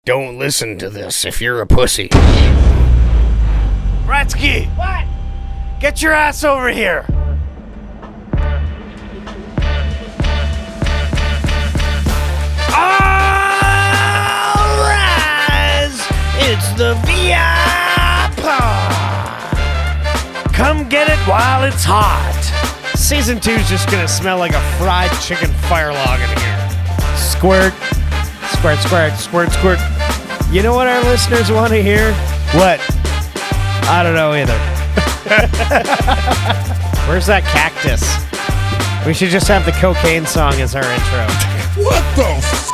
Don't listen to this if you're a pussy. Bretzky! What? Get your ass over here! All rise! It's the VIPOD! Come get it while it's hot. Season 2 is just gonna smell like a fried chicken fire log in here. Squirt. Squirt, squirt, squirt, squirt. You know what our listeners want to hear? What? I don't know either. Where's that cactus? We should just have the cocaine song as our intro. What the f***?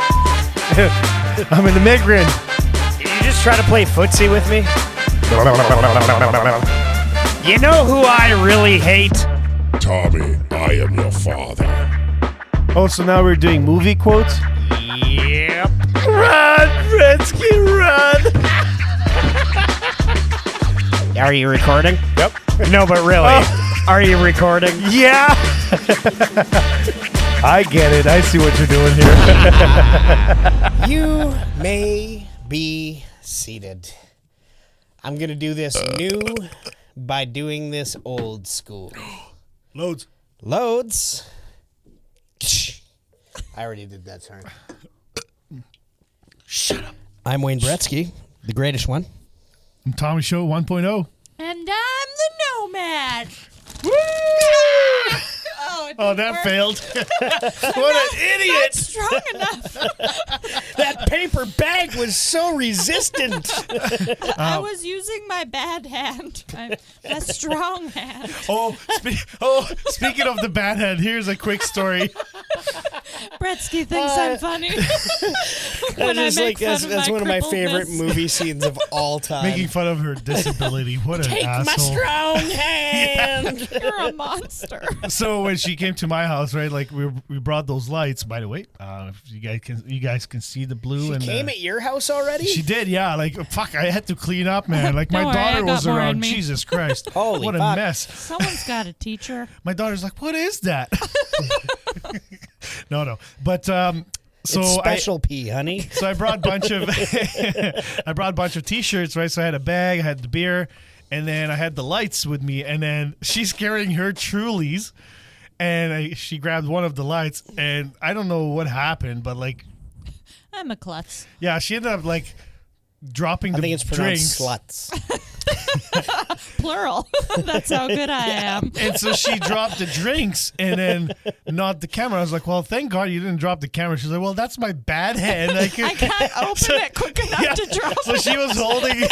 I'm an immigrant. Did you just try to play footsie with me? You know who I really hate? Tommy, I am your father. Oh, so now we're doing movie quotes? Yep. Run, Bretzky, run! Are you recording? Yep. No, but really. Are you recording? Yeah. I get it. I see what you're doing here. You may be seated. I'm going to do this new by doing this old school. Loads. Loads. I already did that, sorry. Shut up. I'm Wayne Bretzky, the greatest one. I'm Tommy Show 1.0. And I'm the Nomad. Woo! Oh, that failed. What an idiot. Not strong enough. That paper bag was so resistant. I was using my bad hand. My strong hand. Speaking of the bad hand, here's a quick story. Bretzky thinks I'm funny. When I make fun of that's one of my favorite crippledness. movie scenes of all time. Making fun of her disability. What an Take asshole. my strong hand. You're a monster. So when she came to my house, right, like we brought those lights. By the way, if you guys can see the blue. She and came at your house already? She did, yeah. Like fuck, I had to clean up, man. Like my Don't worry, I daughter got was more in around. me. Jesus Christ, Holy what a fuck. mess. Someone's got a teacher. My daughter's like, what is that? No, but so it's special pee, honey. So I brought a bunch of t-shirts, right? So I had a bag, I had the beer, and then I had the lights with me, and then she's carrying her Trulies, and she grabbed one of the lights, and I don't know what happened, but like, I'm a klutz. yeah, she ended up like dropping I the think it's pronounced drinks. sluts. Plural. That's how good I am. And so she dropped the drinks and then not the camera. I was like, well, thank God you didn't drop the camera. She's like, well, that's my bad hand. I can't open it quick enough to drop So it. she was holding.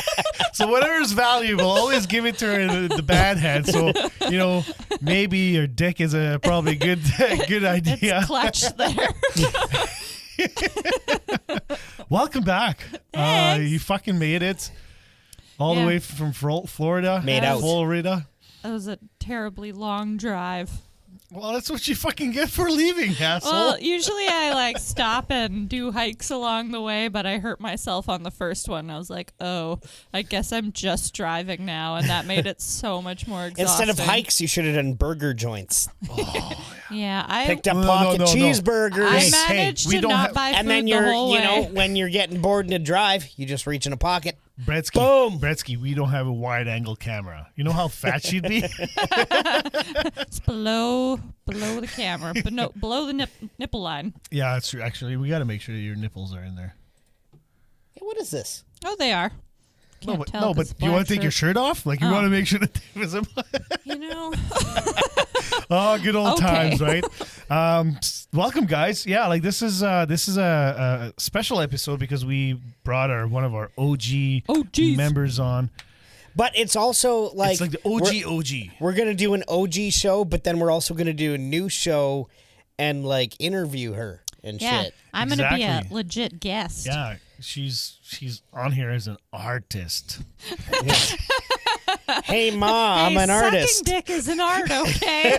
So whatever's valuable, always give it to her in the bad hand. So, you know, maybe your dick is probably a good idea. It's clutch there. Welcome back. Thanks. You fucking made it. All the Yeah. way from Florida. Made out. Florida. That was a terribly long drive. Well, that's what you fucking get for leaving, asshole. Well, usually I stop and do hikes along the way, but I hurt myself on the first one. I was like, oh, I guess I'm just driving now, and that made it so much more exhausting. Instead of hikes, you should have done burger joints. Yeah, I Picked up No, pocket no. cheeseburgers. I Hey, managed we to don't not have- buy and food then the you're, whole way. when you're getting bored in a drive, you just reach in a pocket. Bretzky, Boom. Bretzky, we don't have a wide angle camera. You know how fat she'd be? It's below the camera, but no, below the nipple line. Yeah, that's true. Actually, we got to make sure that your nipples are in there. Hey, what is this? Oh, they are. Can't But tell 'cause you want to black take your shirt. shirt off? Like, you Oh. want to make sure that they're visible? You know, Oh, good old Okay. times, right? Welcome, guys. Yeah, like this is a special episode because we brought one of our OG OGs. members on. But it's also like, It's like the OG. We're going to do an OG show, but then we're also going to do a new show and like interview her and yeah, shit. I'm gonna be a Exactly. legit guest. Yeah, she's on here as an artist. Hey, Ma, I'm Hey, an artist. Sucking dick is an art, okay?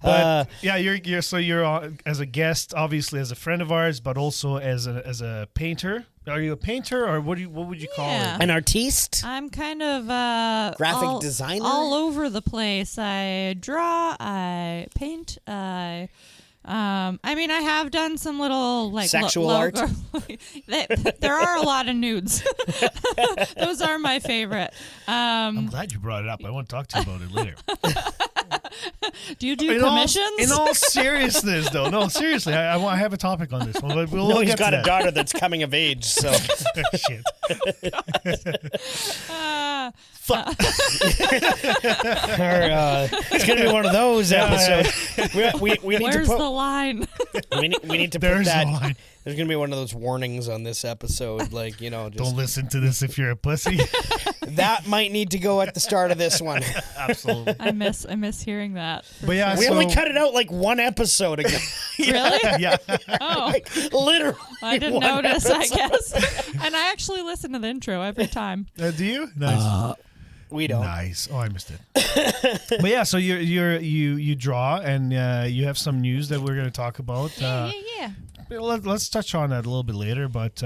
But yeah, you're on, as a guest, obviously as a friend of ours, but also as a painter. Are you a painter, or what would you call Yeah. it? An artiste? I'm kind of Graphic designer? all over the place. I draw, I paint, I I mean, I have done some little like Sexual art. There are a lot of nudes. Those are my favorite. I'm glad you brought it up. I want to talk to you about it later. Do you do commissions? In all seriousness, though. No, seriously. I have a topic on this one. But we'll He's get got to a that. daughter that's coming of age, so Shit. Fuck. it's gonna be one of those episodes. We need Where's to put the line? we need to put There's that. no line. There's gonna be one of those warnings on this episode, like just Don't listen to this if you're a pussy. that might need to go at the start of this one. Absolutely. I miss hearing that. for But yeah, sure. We so, only cut it out like one episode ago. Really? Yeah. Oh, Literally, I didn't one notice. I episode. guess. And I actually listen to the intro every time. Do you? Nice. We don't. Nice. Oh, I missed it. But yeah, so you draw and you have some news that we're going to talk about. Yeah. Let's touch on that a little bit later. But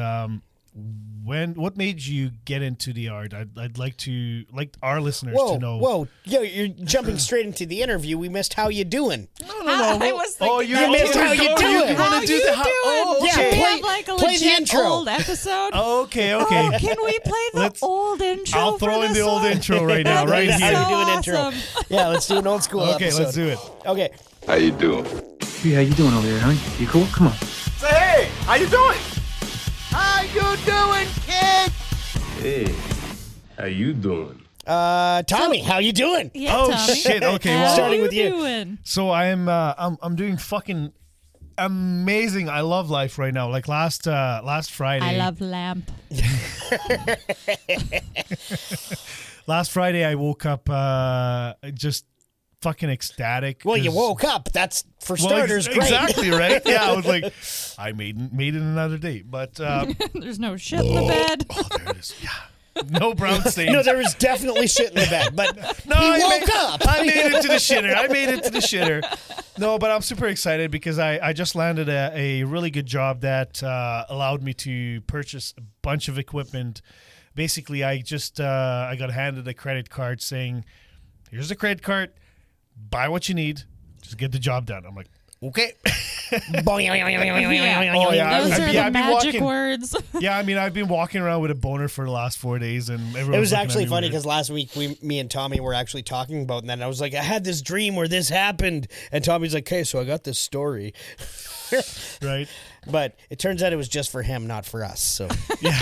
what made you get into the art? I'd like our listeners to know. Whoa! Yo, you're jumping straight into the interview. We missed how you doing. No. I was thinking You missed how you doing. You want to do the Yeah, Should we play- have like a play the legit intro. old episode? Okay. Oh, can we play the Let's- old intro? I'll throw for in this the old one? intro right now, That'd right be here. so Do an intro. awesome. Yeah, let's do an old school Okay, episode. let's do it. Okay. How you doing? Hey, how you doing over there, honey? You cool? Come on. Say hey, how you doing? Hey, how you doing? Tommy, how you doing? Yeah, Oh, Tommy. shit. Okay, How well- Starting with you. doing? So I'm doing fucking amazing. I love life right now. Like last Friday. I love lamp. Last Friday, I woke up just fucking ecstatic. Well, you 'cause- woke up. That's for Well, starters. Great. exactly right. Yeah, I was like, I made it another day, but There's no shit in the bed. oh, there it is. Yeah, no brown stains. No, there was definitely shit in the bed, but No, he I woke made- up. I made it to the shitter. No, but I'm super excited because I just landed a really good job that allowed me to purchase a bunch of equipment. Basically, I got handed a credit card saying, "Here's the credit card. Buy what you need. Just get the job done." I'm like, okay. Oh, yeah. Those I've are been- the I've been magic walking- words. Yeah, I mean, I've been walking around with a boner for the last 4 days, and everyone It was actually funny because last week me and Tommy were actually talking about, and then I was like, I had this dream where this happened, and Tommy's like, "Okay, so I got this story," right? but it turns out it was just for him, not for us. So Yeah,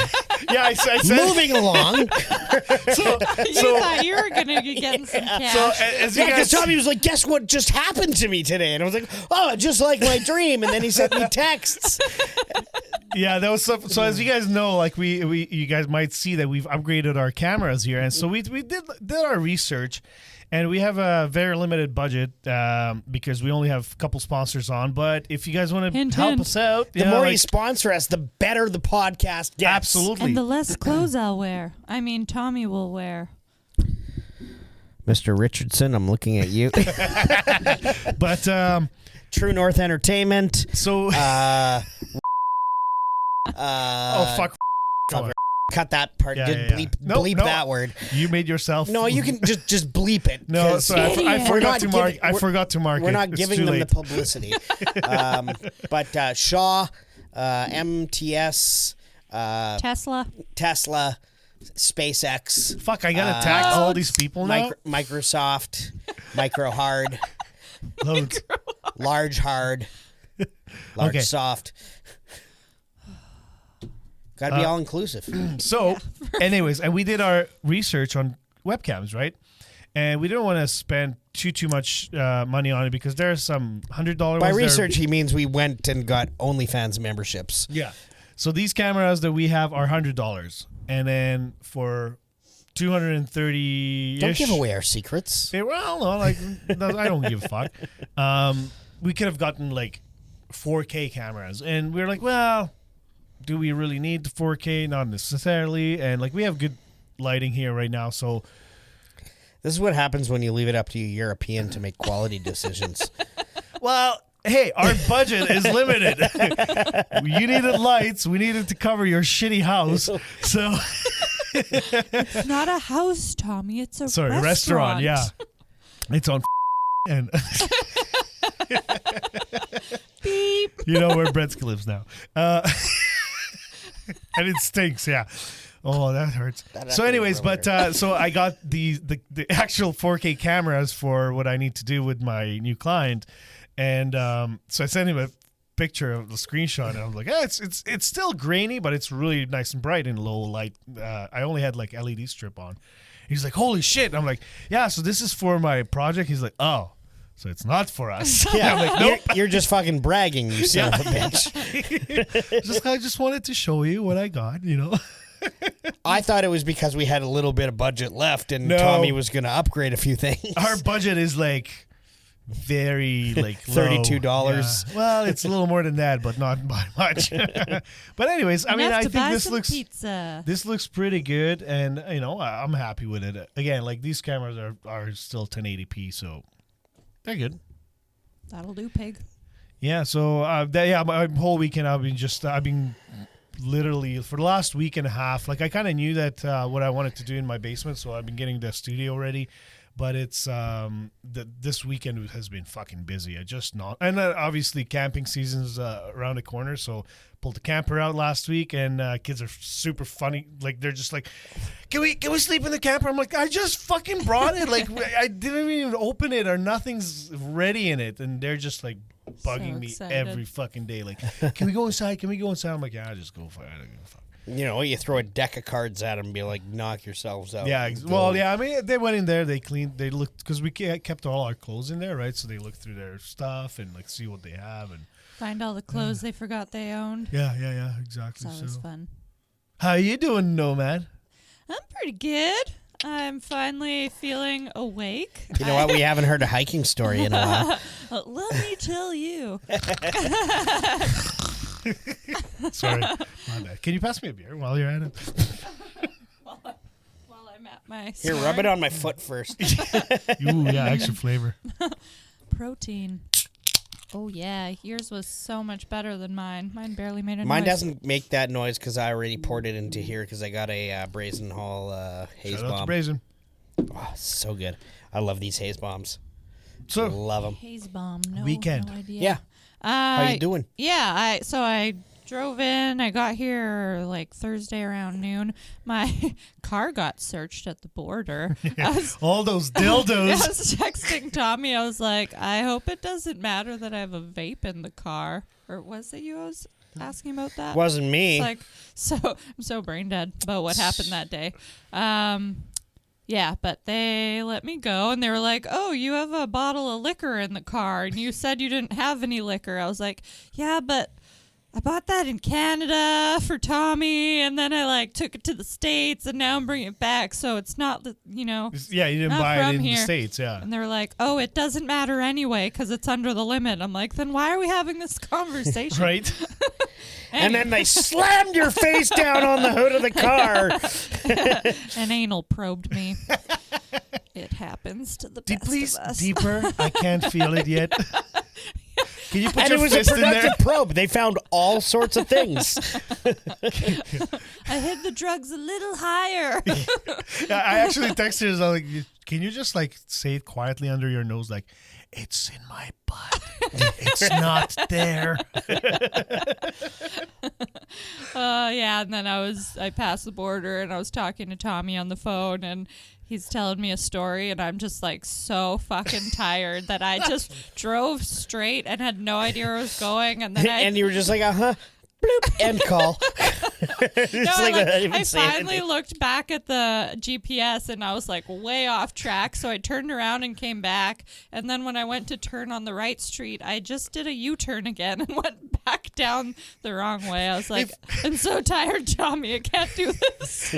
I said. moving along. You thought you were gonna be getting some cash. So as you Yeah, because guys, Tommy was like, "Guess what just happened to me today?" And I was like, "Oh, just like my dream." And then he sent me texts. yeah, that was so. As you guys know, like you guys might see that we've upgraded our cameras here, and so we did our research, and we have a very limited budget because we only have a couple sponsors on. But if you guys want to Hint, help hint. us out, The more you sponsor us, the better the podcast gets. absolutely. And the less clothes I'll wear. I mean, Tommy will wear. Mr. Richardson, I'm looking at you. But True North Entertainment. so Oh, fuck. Go on. Cut that part. Yeah, Just yeah, yeah. bleep, Nope, bleep no. that word. You made yourself. No, you can just bleep it. No, 'cause so I Idiot. forgot not to mark. giving- I we're- forgot to mark. we're it. not It's giving too them late. the publicity. But Shaw, MTS, Tesla. Tesla, SpaceX, Fuck! I gotta tag all these people now. Microsoft, Micro Hard, Loads. Large Hard, Large Okay. Soft. Got to be all inclusive. So, anyways, and we did our research on webcams, right? And we didn't want to spend too much money on it because there are some $100 By ones that are- research, he means we went and got OnlyFans memberships. Yeah. So these cameras that we have are $100, and then for 230. Don't give away our secrets. Well, no, like I don't give a fuck. We could have gotten like 4K cameras, and we were like, well, do we really need the 4K? Not necessarily, and like we have good lighting here right now, so. This is what happens when you leave it up to a European to make quality decisions. Well, hey, our budget is limited. You needed lights. We needed to cover your shitty house. So, It's not a house, Tommy. It's a sorry, restaurant. Yeah, it's on and You know where Bretzky lives now. And it stinks, yeah. Oh, that hurts. So anyways, so I got the actual 4K cameras for what I need to do with my new client. And so I sent him a picture of the screenshot, and I was like, it's still grainy, but it's really nice and bright in low light. I only had like LED strip on. He's like, holy shit. I'm like, yeah, so this is for my project. He's like, oh, so it's not for us. Yeah, I'm like, nope. you're just fucking bragging, you son of a bitch. I just wanted to show you what I got, you know. I thought it was because we had a little bit of budget left, and No. Tommy was going to upgrade a few things. Our budget is like very like $32. low. Yeah. Well, it's a little more than that, but not by much. But anyways, I mean, Enough I to think buy this some looks pizza. this looks pretty good, and you know, I'm happy with it. Again, like these cameras are still 1080p, so they're good. That'll do, pig. Yeah. So my whole weekend I've been literally for the last week and a half. Like I kind of knew that what I wanted to do in my basement, so I've been getting the studio ready. But it's this weekend has been fucking busy. And obviously camping season's around the corner, so pulled the camper out last week, and kids are super funny. Like they're just like, can we sleep in the camper? I'm like, I just fucking brought it. Like I didn't even open it, or nothing's ready in it, and they're just like bugging me excited. every fucking day. Like, can we go inside? Can we go inside? I'm like, yeah, just go for it. I don't give a fuck. You know, you throw a deck of cards at them and be like, knock yourselves out. Yeah, well, yeah, I mean, they went in there, they cleaned, they looked, because we kept all our clothes in there, right? So they looked through their stuff and, like, see what they have. And Find all the clothes they forgot they owned. yeah, exactly. That was fun. How you doing, Nomad? I'm pretty good. I'm finally feeling awake. You know what? We haven't heard a hiking story in a while. Let me tell you. Sorry, my bad. Can you pass me a beer while you're at it? While I'm at my Here, rub it on my foot first. Ooh, yeah, extra flavor. protein. Oh, yeah. Yours was so much better than mine. Mine barely made a Mine noise. doesn't make that noise because I already poured it into here because I got a Brazen Hall haze Shout out to bomb. Brazen. Oh, so good. I love these haze bombs. So, Love them. Haze bomb. No, Weekend. No idea. Yeah. How you doing? Yeah, I drove in. I got here like Thursday around noon. My car got searched at the border. all those I dildos. was texting Tommy. I was like, I hope it doesn't matter that I have a vape in the car. Or was it you I was asking about that? Wasn't me. It's like, I'm so brain dead about what happened that day. Yeah, but they let me go, and they were like, oh, you have a bottle of liquor in the car, and you said you didn't have any liquor. I was like, yeah, but I bought that in Canada for Tommy, and then I, like, took it to the States, and now I'm bringing it back, so it's not, Yeah, you didn't not buy it from in the here. States, yeah. And they were like, oh, it doesn't matter anyway, because it's under the limit. I'm like, then why are we having this conversation? Right? And then they slammed your face down on the hood of the car. And anal probed me. It happens to the best Please, of us. deeper. I can't feel it yet. Can you put And your it was a fist in there? productive probe. They found all sorts of things. I hid the drugs a little higher. Yeah, I actually texted her. I was like, can you just like say it quietly under your nose, like, it's in my butt. It's not there. Yeah, and then I passed the border and I was talking to Tommy on the phone and he's telling me a story and I'm just like so fucking tired that I just drove straight and had no idea where I was going and then And you were just like, bloop, end call. I finally looked back at the GPS and I was like way off track, so I turned around and came back, and then when I went to turn on the right street I just did a U-turn again and went back down the wrong way. I was like, I'm so tired, Tommy, I can't do this.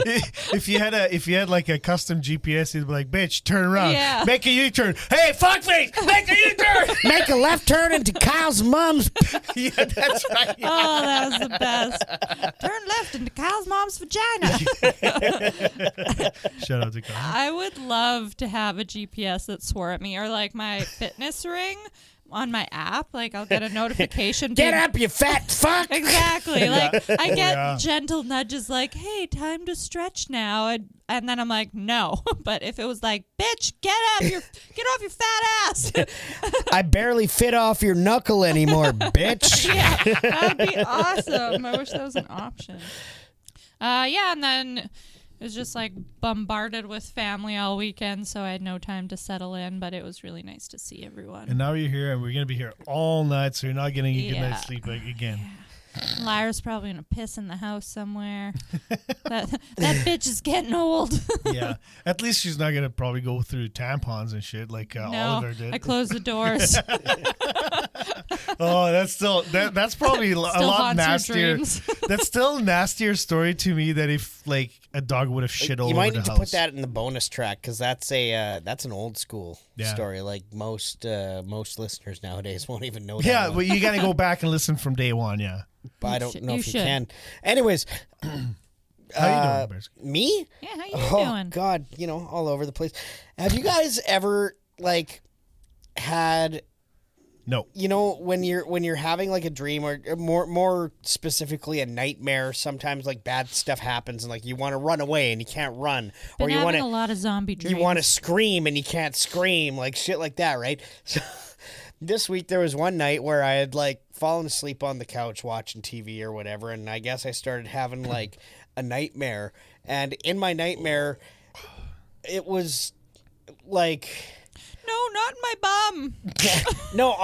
If you had like a custom GPS, you'd be like, bitch, turn around. Yeah. Make a U-turn. Hey, fuckface, make a U-turn. Make a left turn into Kyle's mom's. Yeah, that's right. Oh, that was the best. Turn left into Kyle's mom's vagina. Shout out to Kyle. I would love to have a GPS that swore at me, or like my fitness ring. on my app. Like I'll get a notification. Get being- up, you fat fuck! Exactly. Like I get yeah. gentle nudges like, hey, time to stretch now. And then I'm like, no. But if it was like, bitch, get off your fat ass. I barely fit off your knuckle anymore, bitch. Yeah, that'd be awesome. I wish that was an option. Yeah, and then it was just like bombarded with family all weekend, so I had no time to settle in, but it was really nice to see everyone. And now you're here, and we're going to be here all night, so you're not getting a good Yeah. night's sleep again. Lyra's probably gonna piss in the house somewhere. that bitch is getting old. Yeah. At least she's not going to probably go through tampons and shit like No, Oliver did. I closed the doors. Oh, that's probably a lot haunts your nastier. dreams. That's still a nastier story to me than if like a dog would have shit all You over might the need to house. put that in the bonus track because that's an old school Yeah. story. Like most listeners nowadays won't even know that. Yeah, one. but you got to go back and listen from day one. Yeah. But I You don't should- know you if you should. can. Anyways, How you doing, Bretzky? me? Yeah, how you Oh doing? God, all over the place. Have you guys ever like had? No. When you're having like a dream or more specifically a nightmare, sometimes like bad stuff happens and like you want to run away and you can't run, Been or you having want a lot of zombie dreams. you want to scream and you can't scream, like shit like that, right? So this week there was one night where I had like fallen asleep on the couch watching TV or whatever, and I guess I started having like a nightmare, and in my nightmare it was like. No, not in my bum. No,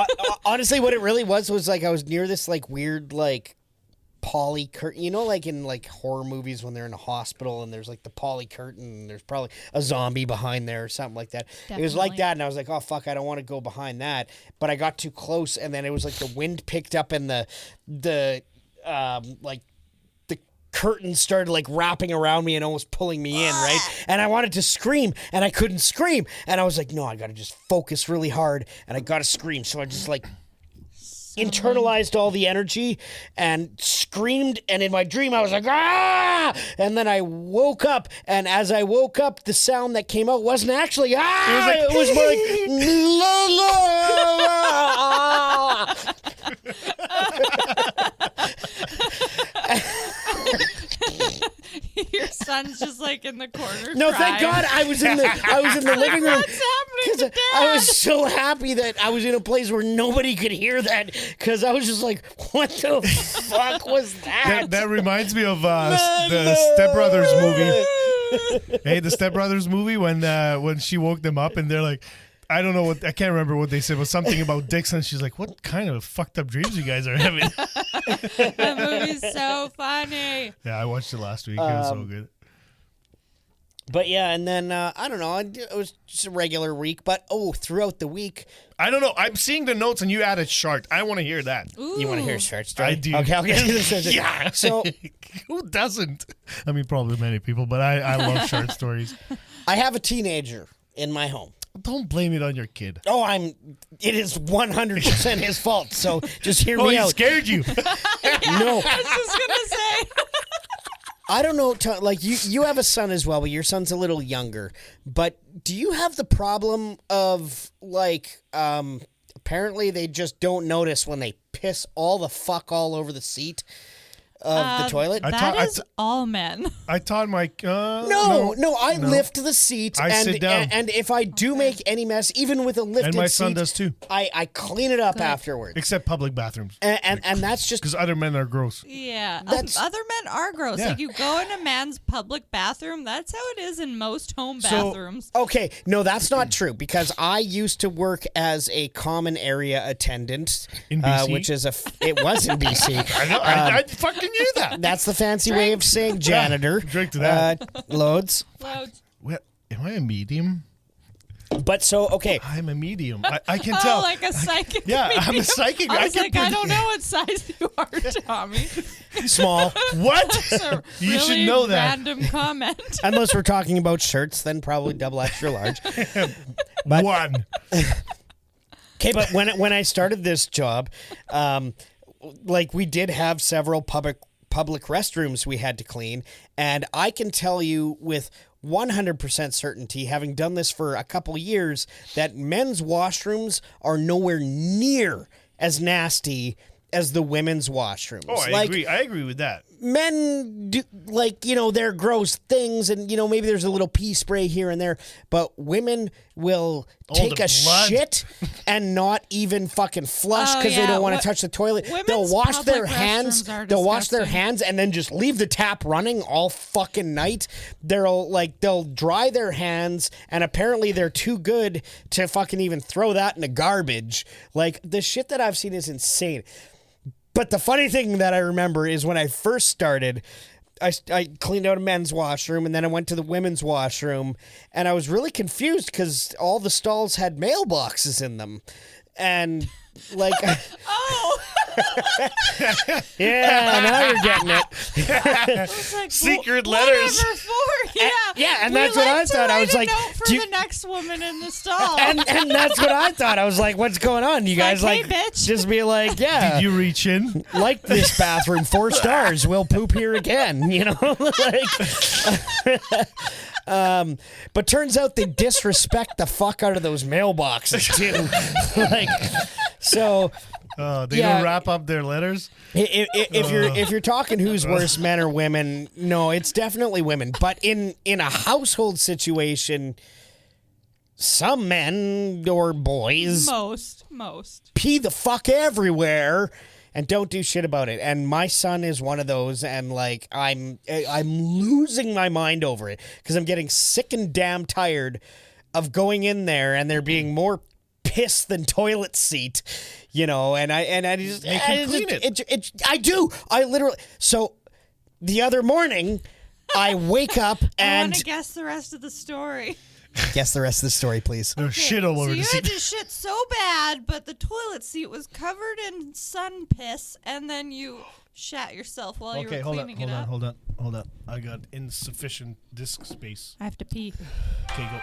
honestly, what it really was like I was near this like weird like poly curtain. Like in like horror movies when they're in a hospital and there's like the poly curtain and there's probably a zombie behind there or something like that. It was like Definitely. that, and I was like, oh fuck, I don't want to go behind that. But I got too close, and then it was like the wind picked up and the like the curtain started like wrapping around me and almost pulling me in, right? And I wanted to scream and I couldn't scream, and I was like, no, I gotta just focus really hard and I gotta scream. So I just like internalized all the energy and screamed, and in my dream I was like, ah, and then I woke up, and as I woke up the sound that came out wasn't actually ah, it was more like la, la. Your son's just like in the corner. No, crying. thank God I was in the living room. What's happening to Dad? I was so happy that I was in a place where nobody could hear that, because I was just like, what the fuck was that? That reminds me of the Step Brothers movie. Hey, the Step Brothers movie when she woke them up and they're like, I don't know I can't remember what they said, but something about dicks, and she's like, what kind of fucked up dreams you guys are having? That movie's so funny. Yeah, I watched it last week. It was so good. But yeah, and then I don't know, it was just a regular week, but throughout the week. I don't know. I'm seeing the notes and you added shARTS. I want to hear that. Ooh. You want to hear shARTS story? I do. Okay, I'll get into this. Yeah. So who doesn't? I mean, probably many people, but I love shARTS stories. I have a teenager in my home. Don't blame it on your kid. Oh, it is 100% his fault. So just hear Oh, me he out. scared you. No, I was just gonna say. I don't know. Like you have a son as well, but your son's a little younger. But do you have the problem of like, apparently they just don't notice when they piss all the fuck all over the seat of the toilet? That is all men. I taught my No, I lift the seat I and sit down. and if I do make any mess, even with a lifted and my son seat, does too, I clean it up Good. afterwards. except public bathrooms, And that's just because other men are gross. Yeah, That's- other men are gross. Yeah. Like you go in a man's public bathroom. That's how it is in most home So- bathrooms. okay. No, that's not true, because I used to work as a common area attendant In BC? which is it was in BC. I know. I fucking knew that. That's the fancy way of saying janitor. Drink to that. Loads. Well, What? Am I a medium? But so okay. I'm a medium. I can tell. like a psychic. Yeah, I'm a medium. psychic. I was can like, I don't know what size you are, Tommy. Small. What? It's a You really should know that. Random comment. Unless we're talking about shirts, then probably double extra large. One. Okay, but when I started this job, like we did have several public restrooms we had to clean, and I can tell you with 100% certainty, having done this for a couple years, that men's washrooms are nowhere near as nasty as the women's washrooms. Oh, I agree. I agree with that. Men do, like, they're gross things, and maybe there's a little pee spray here and there, but women will take a blood. shit and not even fucking flush Oh, because they yeah. don't want to touch the toilet. They'll Women's wash their public hands. restrooms are They'll wash their disgusting. hands and then just leave the tap running all fucking night. They'll dry their hands, and apparently they're too good to fucking even throw that in the garbage. Like, the shit that I've seen is insane. But the funny thing that I remember is when I first started, I cleaned out a men's washroom, and then I went to the women's washroom, and I was really confused because all the stalls had mailboxes in them. And, like... Oh, yeah, now you're getting it. it's like, Secret whatever letters. for. Yeah, yeah, and We that's what like I to thought. I write was a like, note for do you- the next woman in the stall. And that's what I thought. I was like, what's going on? You guys Like, hey, bitch. just be like, yeah. Did you reach in? Like this bathroom, 4 stars. We'll poop here again, like. But turns out they disrespect the fuck out of those mailboxes too. Like, so They Yeah. don't wrap up their letters. if you're talking who's worse, men or women, no, it's definitely women. But in a household situation, some men or boys Most. pee the fuck everywhere and don't do shit about it. And my son is one of those, and like I'm losing my mind over it because I'm getting sick and damn tired of going in there and there being more piss than toilet seat, and I just You can clean it. I do. I literally. So the other morning, I wake up I and want to guess the rest of the story. guess the rest of the story, please. There's shit all So over you the had seat. to shit so bad, but the toilet seat was covered in sun piss, and then you shat yourself while you Okay, were hold on, cleaning hold it on, up. hold on. I got insufficient disk space. I have to pee. Okay, go.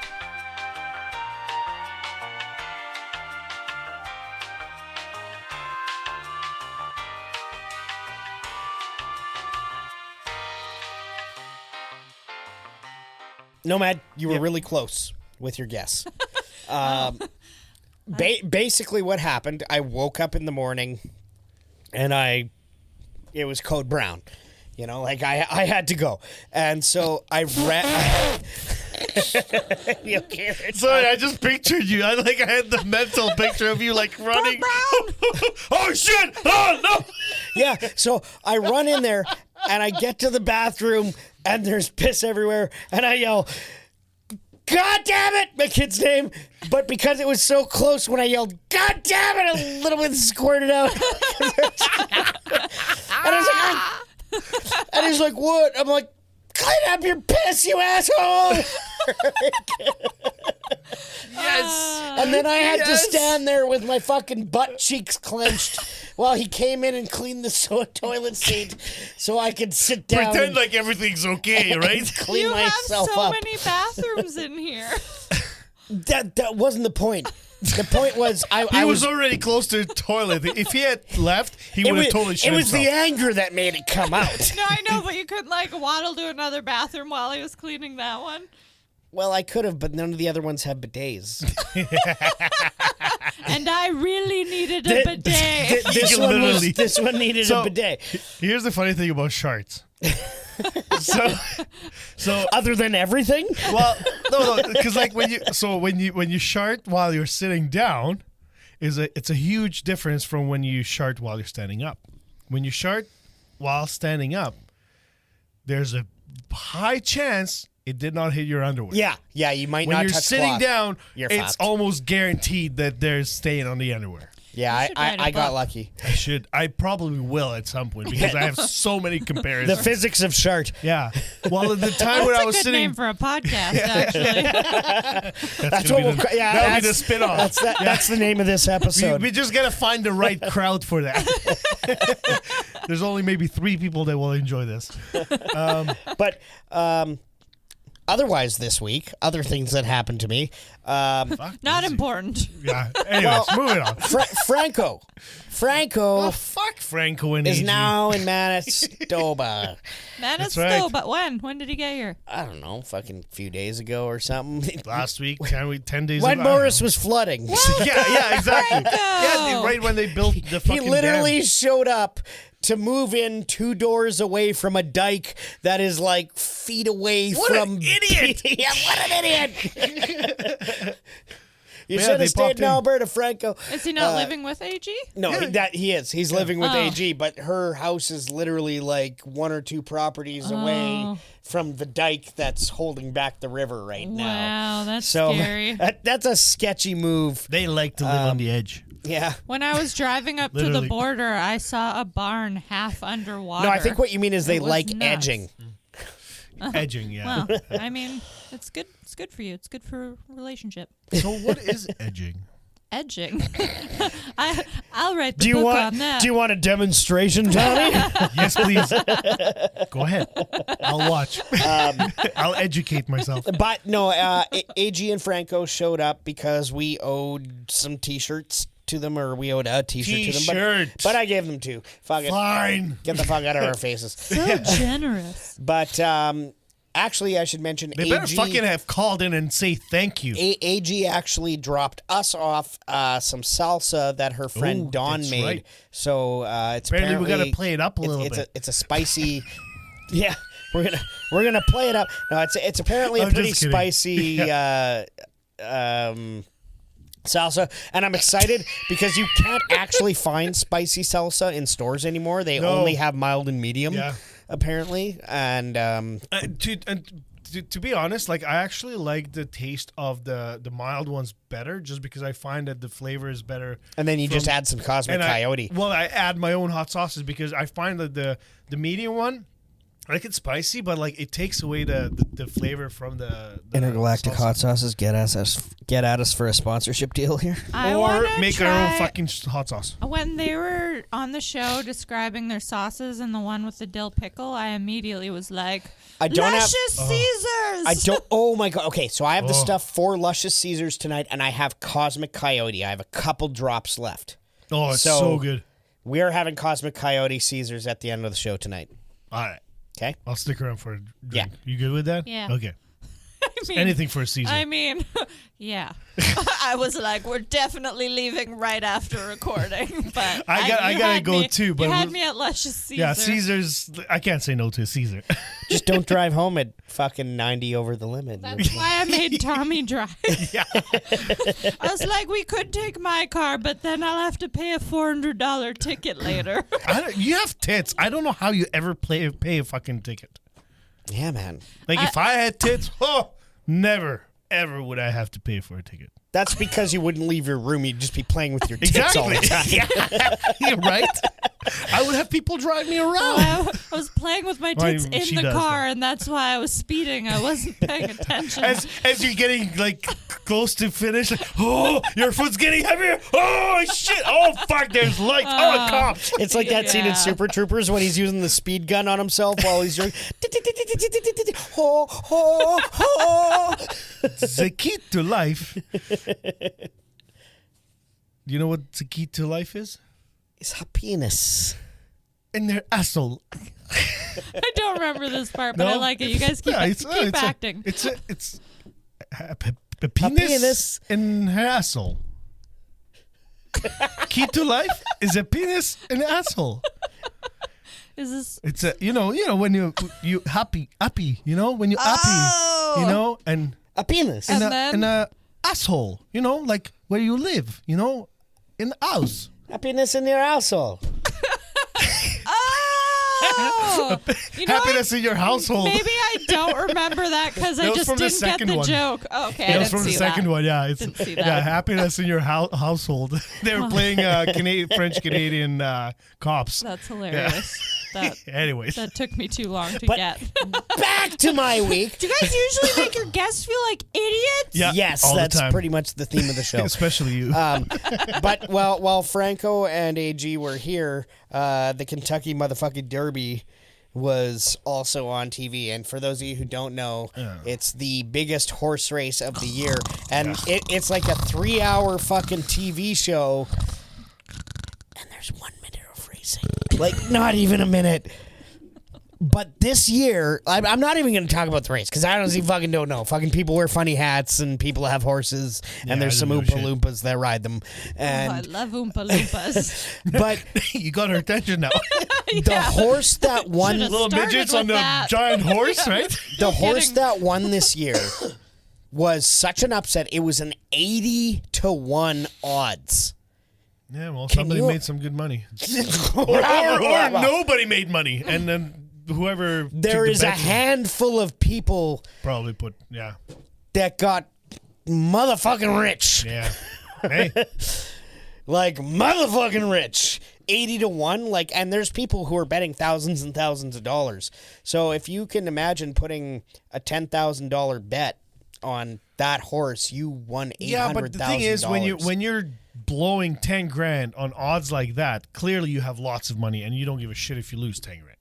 Nomad, you were really close with your guess. Basically, what happened, I woke up in the morning and it was code brown. Like I had to go. And so I ran. You okay, Rich? Sorry, I just pictured you. I had the mental picture of you like running. Oh shit! Oh no! Yeah, so I run in there and I get to the bathroom and there's piss everywhere and I yell, God damn it, my kid's name. But because it was so close when I yelled, God damn it, a little bit squirted out. And I was like, ah. And he's like, what? I'm like, clean up your piss, you asshole. Yes. And then I had to stand there with my fucking butt cheeks clenched while he came in and cleaned the toilet seat so I could sit down Pretend and like everything's okay, right? clean You have myself so up. many bathrooms in here. That wasn't the point. The point was He I was already close to the toilet. If he had left, he would have totally shit It was himself. the anger that made it come out. No, I know, but you couldn't waddle to another bathroom while he was cleaning that one. Well, I could have, but none of the other ones have bidets. And I really needed a bidet. This one Literally. this one needed So- a bidet. Here's the funny thing about shARTS. So Other than everything? well, no, because when you shart while you're sitting down, it's a huge difference from when you shart while you're standing up. When you shart while standing up, there's a high chance it did not hit your underwear. Yeah, you might When not you're touch sitting cloth. down, You're it's fucked. almost guaranteed that there's stain on the underwear. Yeah, should write a I got book. lucky. I probably will at some point because I have so many The comparisons. physics of shart. Yeah. Well, at the time when That's I a was good sitting, name for a podcast, actually. That's gonna what be we'll. Yeah, that'll be the that's, spin-off. that's the name of this episode. We just gotta find the right crowd for that. There's only maybe 3 people that will enjoy this. But otherwise, this week, other things that happened to me. Not important. Yeah. Anyways, moving on. Franco. Oh, fuck Fuck Franco and is AG. now in Manitoba. Manitoba, right. but when? When did he get here? I don't know, fucking few days ago or something. Last week, 10 days When ago. I don't Morris know. was flooding. Yeah, exactly. Franco! Yeah, right when they built the He fucking literally dam. showed up to move in 2 doors away from a dike that is like feet away What from. an idiot! Yeah, what an idiot! You Yeah, should they have stayed popped in in. Alberta, Franco. Is he not living with AG? No, he is. He's living with Oh. AG, but her house is literally like 1 or 2 properties away Oh. from the dike that's holding back the river right now. Wow, that's So scary. that's a sketchy move. They like to live on the edge. Yeah. When I was driving up to the Literally. border, I saw a barn half underwater. No, I think what you mean is they It was like nuts. edging. Edging, yeah. Well, I mean, it's good. It's good for you. It's good for a relationship. So what is edging? Edging. I'll write the Do you book want? on that. Do you want a demonstration, Tommy? Yes, please. Go ahead. I'll watch. I'll educate myself. But no, AG and Franco showed up because we owed some T-shirts to them, or we owed a T-shirt to them. T-shirt. But I gave them 2. Fuck it. Fine. Get the fuck out of our faces. So generous. But actually, I should mention They better fucking have called in and say thank you. AG actually dropped us off some salsa that her friend Ooh, Dawn that's made. right. So it's Apparently we gotta apparently- play it up a little bit. It's a spicy. Yeah, we're gonna play it up. No, it's apparently a I'm pretty just kidding. spicy salsa, and I'm excited because you can't actually find spicy salsa in stores anymore. They No. only have mild and medium, Yeah. apparently. And To be honest, like I actually like the taste of the mild ones better, just because I find that the flavor is better. and then you just from- add some Cosmic and Coyote. I add my own hot sauces because I find that the medium one, I like it's spicy, but like it takes away the flavor from the Intergalactic salsa. hot sauces, get at us for a sponsorship deal here. I Or wanna make our own try- fucking hot sauce. When they were on the show describing their sauces and the one with the dill pickle, I immediately was like, I don't have- Luscious Caesars! I don't. Oh my god. Okay, so I have the Oh. stuff for Luscious Caesars tonight, and I have Cosmic Coyote. I have a couple drops left. Oh, it's So- so good. We are having Cosmic Coyote Caesars at the end of the show tonight. All right, Okay. I'll stick around for a drink. Yeah. You good with that? Yeah. Okay. I mean, Anything for a Caesar. I mean, yeah. I was like, we're definitely leaving right after recording. But I you gotta had go me- too, but you had we'll- me at Luscious Caesar. Yeah, Caesars. I can't say no to a Caesar. Just don't drive home at fucking 90 over the limit. That's why I made Tommy drive. Yeah. I was like, we could take my car, but then I'll have to pay a $400 ticket later. You have tits. I don't know how you ever pay a fucking ticket. Yeah, man. Like if I had tits, never ever would I have to pay for a ticket. That's because you wouldn't leave your room. You'd just be playing with your tits all the time. Yeah. You're right. I would have people drive me around. I was playing with my tits Well, she in the does car, that. and that's why I was speeding. I wasn't paying attention. As you're getting like close to finish, like, oh, your foot's getting heavier. Oh shit! Oh fuck! There's lights. Oh, cops! It's like that scene in Yeah. Super Troopers when he's using the speed gun on himself while he's driving. Ho, ho, ho. The key to life. You know what the key to life is? It's a penis. In their asshole. I don't remember this part, but I No? like it. You guys keep, keep acting. It's a penis, penis. in her asshole. Key to life is a penis in the asshole. Is this? It's a you know when you happy when you happy and A penis. And in then? a asshole like where you live in the house. A penis in your asshole. Oh! You know Happiness in your household. Maybe I don't remember that because I That was just from the didn't get second the one. joke. Oh, okay, I That was didn't from the see second that. one. Yeah, it's Didn't see yeah, that. happiness in your household. They were playing French Canadian cops. That's hilarious. That Anyways, that took me too long to But- get. Back to my week. Do you guys usually make your guests feel like idiots? yeah, Yes, all the that's time. pretty much the theme of the show. Especially you. But while Franco and AG were here, the Kentucky motherfucking Derby was also on TV. And for those of you who don't know, it's the biggest horse race of the year. And it's like a 3-hour fucking TV show. And there's 1 minute of racing. Like, not even a minute. But this year, I'm not even going to talk about the race because I honestly fucking don't know. Fucking people wear funny hats and people have horses and there's some Oompa Loompas that ride them. And I love Oompa Loompas. but You got her attention now. the horse that won, Should've Little started midgets with on the that. giant horse, right? the horse kidding. that won this year was such an upset. It was an 80-1 odds. Yeah, well, Can somebody you- made some good money. or nobody made money. And then whoever There took the is a bet handful of people probably put, yeah. that got motherfucking rich. Yeah. Hey, Like motherfucking rich. 80-1, like, and there's people who are betting thousands and thousands of dollars. So if you can imagine putting a $10,000 bet on that horse, you won $800,000. yeah, but the thing is, when you're blowing 10 grand on odds like that, clearly you have lots of money and you don't give a shit if you lose 10 grand.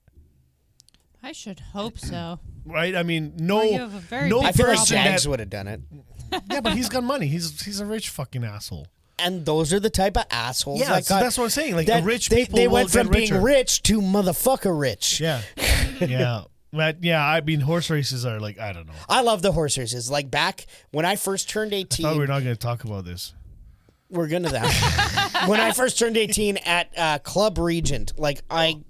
I should hope so. Right? I mean, Well, you have a very no big I feel like person Jags that, would have done it. yeah, but he's got money. He's a rich fucking asshole. And those are the type of assholes Yeah, that so got, that's what I'm saying. Like, that rich they, people they will went from get richer. being rich to motherfucker rich. Yeah. Yeah. But yeah, I mean, horse races are like, I don't know. I love the horse races. Like back when I first turned 18, I thought we were not going to talk about this. we're gonna that. When I first turned 18 at Club Regent, like I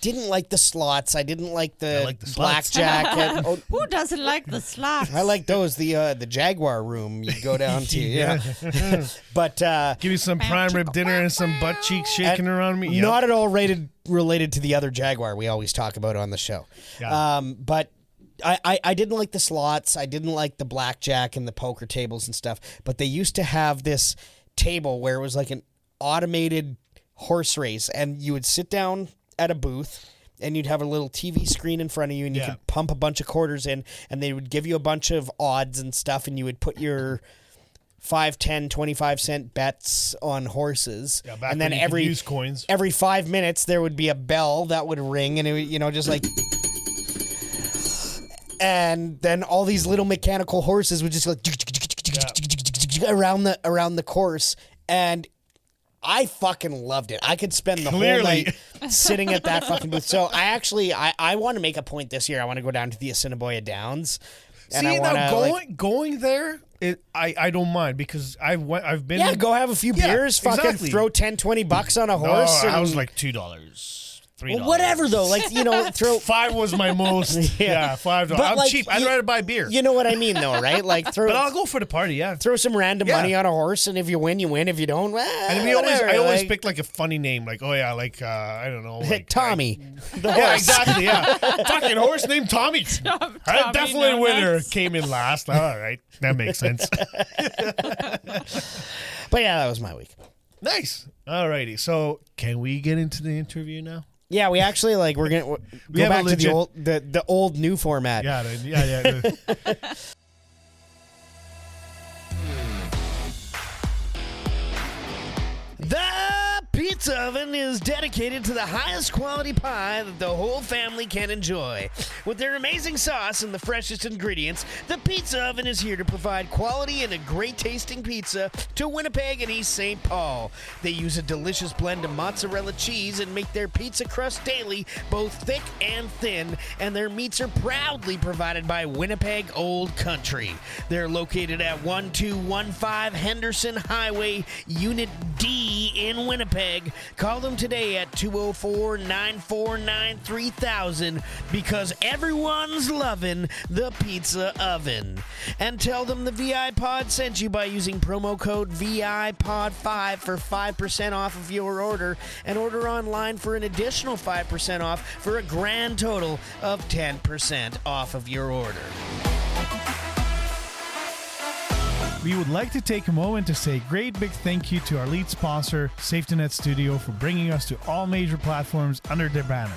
didn't like the slots. I didn't like the, like the slots. blackjack. And, Who doesn't like the slots? I like those. The Jaguar room you go down to. Yeah. But Give me some prime rib dinner and some butt cheeks shaking around me. Yep. not at all related to the other Jaguar we always talk about on the show. Yeah. But I didn't like the slots. I didn't like the blackjack and the poker tables and stuff. But they used to have this table where it was like an automated horse race, and you would sit down at a booth and you'd have a little TV screen in front of you and you Yeah. could pump a bunch of quarters in and they would give you a bunch of odds and stuff and you would put your 5, 10, 25 cent bets on horses. Yeah, back and then when you could every use coins. every 5 minutes there would be a bell that would ring and it would, just like, and then all these little mechanical horses would just go around the course, and I fucking loved it. I could spend the whole Clearly. night sitting at that fucking booth. So I want to make a point this year. I want to go down to the Assiniboia Downs. And See, I wanna, now going there, I don't mind because I've been. yeah, go have a few Yeah, beers, fucking exactly. throw $10-20 on a No, horse. I and- was like $2. $3. well, whatever though. Like, throw. $5 was my most. Yeah, $5. But, I'm like, cheap. I'd rather buy beer. You know what I mean though, right? Like throw. But I'll go for the party. Yeah. Throw some random Yeah. money on a horse, and if you win, you win. If you don't, well, And I whatever, always like, pick like a funny name, like I don't know, like Tommy. The Yeah, horse. exactly. Yeah, fucking horse named Tommy. I definitely winner Donuts. came in last. All right, that makes sense. But yeah, that was my week. Nice. Alrighty. So can we get into the interview now? Yeah, we actually we're gonna go have a back to legit- the old new format. Yeah. Yeah. The pizza oven is dedicated to the highest quality pie that the whole family can enjoy. With their amazing sauce and the freshest ingredients, the pizza oven is here to provide quality and a great tasting pizza to Winnipeg and East St. Paul. They use a delicious blend of mozzarella cheese and make their pizza crust daily, both thick and thin, and their meats are proudly provided by Winnipeg Old Country. They're located at 1215 Henderson Highway, Unit D in Winnipeg. Call them today at 204-949-3000 because everyone's loving the pizza oven. And tell them the VIPOD sent you by using promo code VIPOD5 for 5% off of your order, and order online for an additional 5% off for a grand total of 10% off of your order. We would like to take a moment to say a great big thank you to our lead sponsor, SafetyNet Studio, for bringing us to all major platforms under their banner.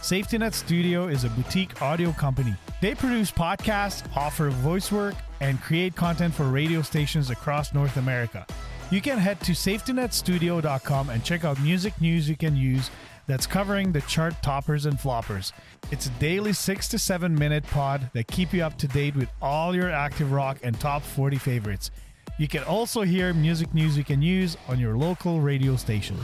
SafetyNet Studio is a boutique audio company. They produce podcasts, offer voice work, and create content for radio stations across North America. You can head to safetynetstudio.com and check out music news you can use that's covering the chart toppers and floppers. It's a daily 6 to 7 minute pod that keep you up to date with all your active rock and top 40 favorites. You can also hear music news you can use on your local radio station.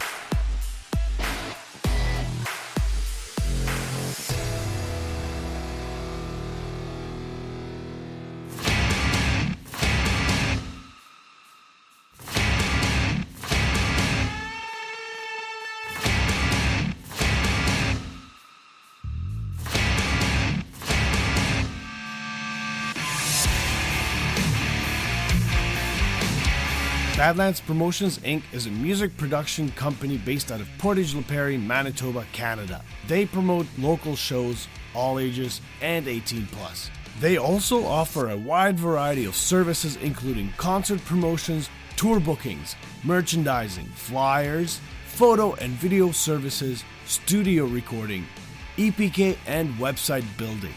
Badlands Promotions Inc. is a music production company based out of Portage La Prairie, Manitoba, Canada. They promote local shows, all ages, and 18+. They also offer a wide variety of services including concert promotions, tour bookings, merchandising, flyers, photo and video services, studio recording, EPK, and website building.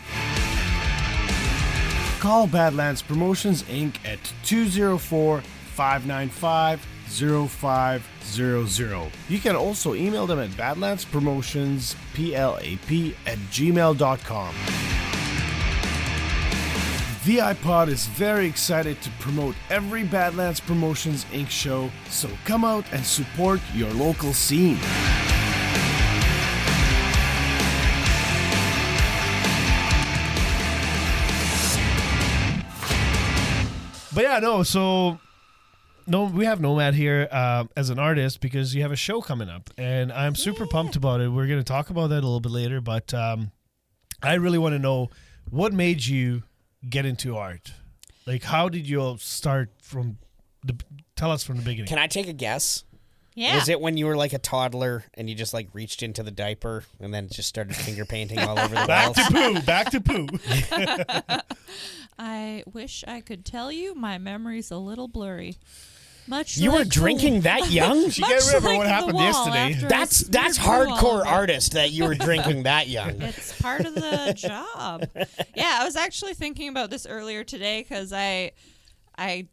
Call Badlands Promotions Inc. at 204-595-0500. You can also email them at badlandspromotionsplap@gmail.com. VIPOD is very excited to promote every Badlands Promotions Inc. show, so come out and support your local scene. But yeah, we have Nomad here as an artist because you have a show coming up, and I'm super pumped about it. We're going to talk about that a little bit later, but I really want to know what made you get into art. Like, how did you all start tell us from the beginning. Can I take a guess? Yeah. Was it when you were like a toddler and you just like reached into the diaper and then just started finger painting all over the walls? Back to poo. I wish I could tell you. My memory's a little blurry. Much You were like drinking that young? She can't remember what happened yesterday. That's hardcore artist that you were drinking that young. It's part of the job. Yeah, I was actually thinking about this earlier today because I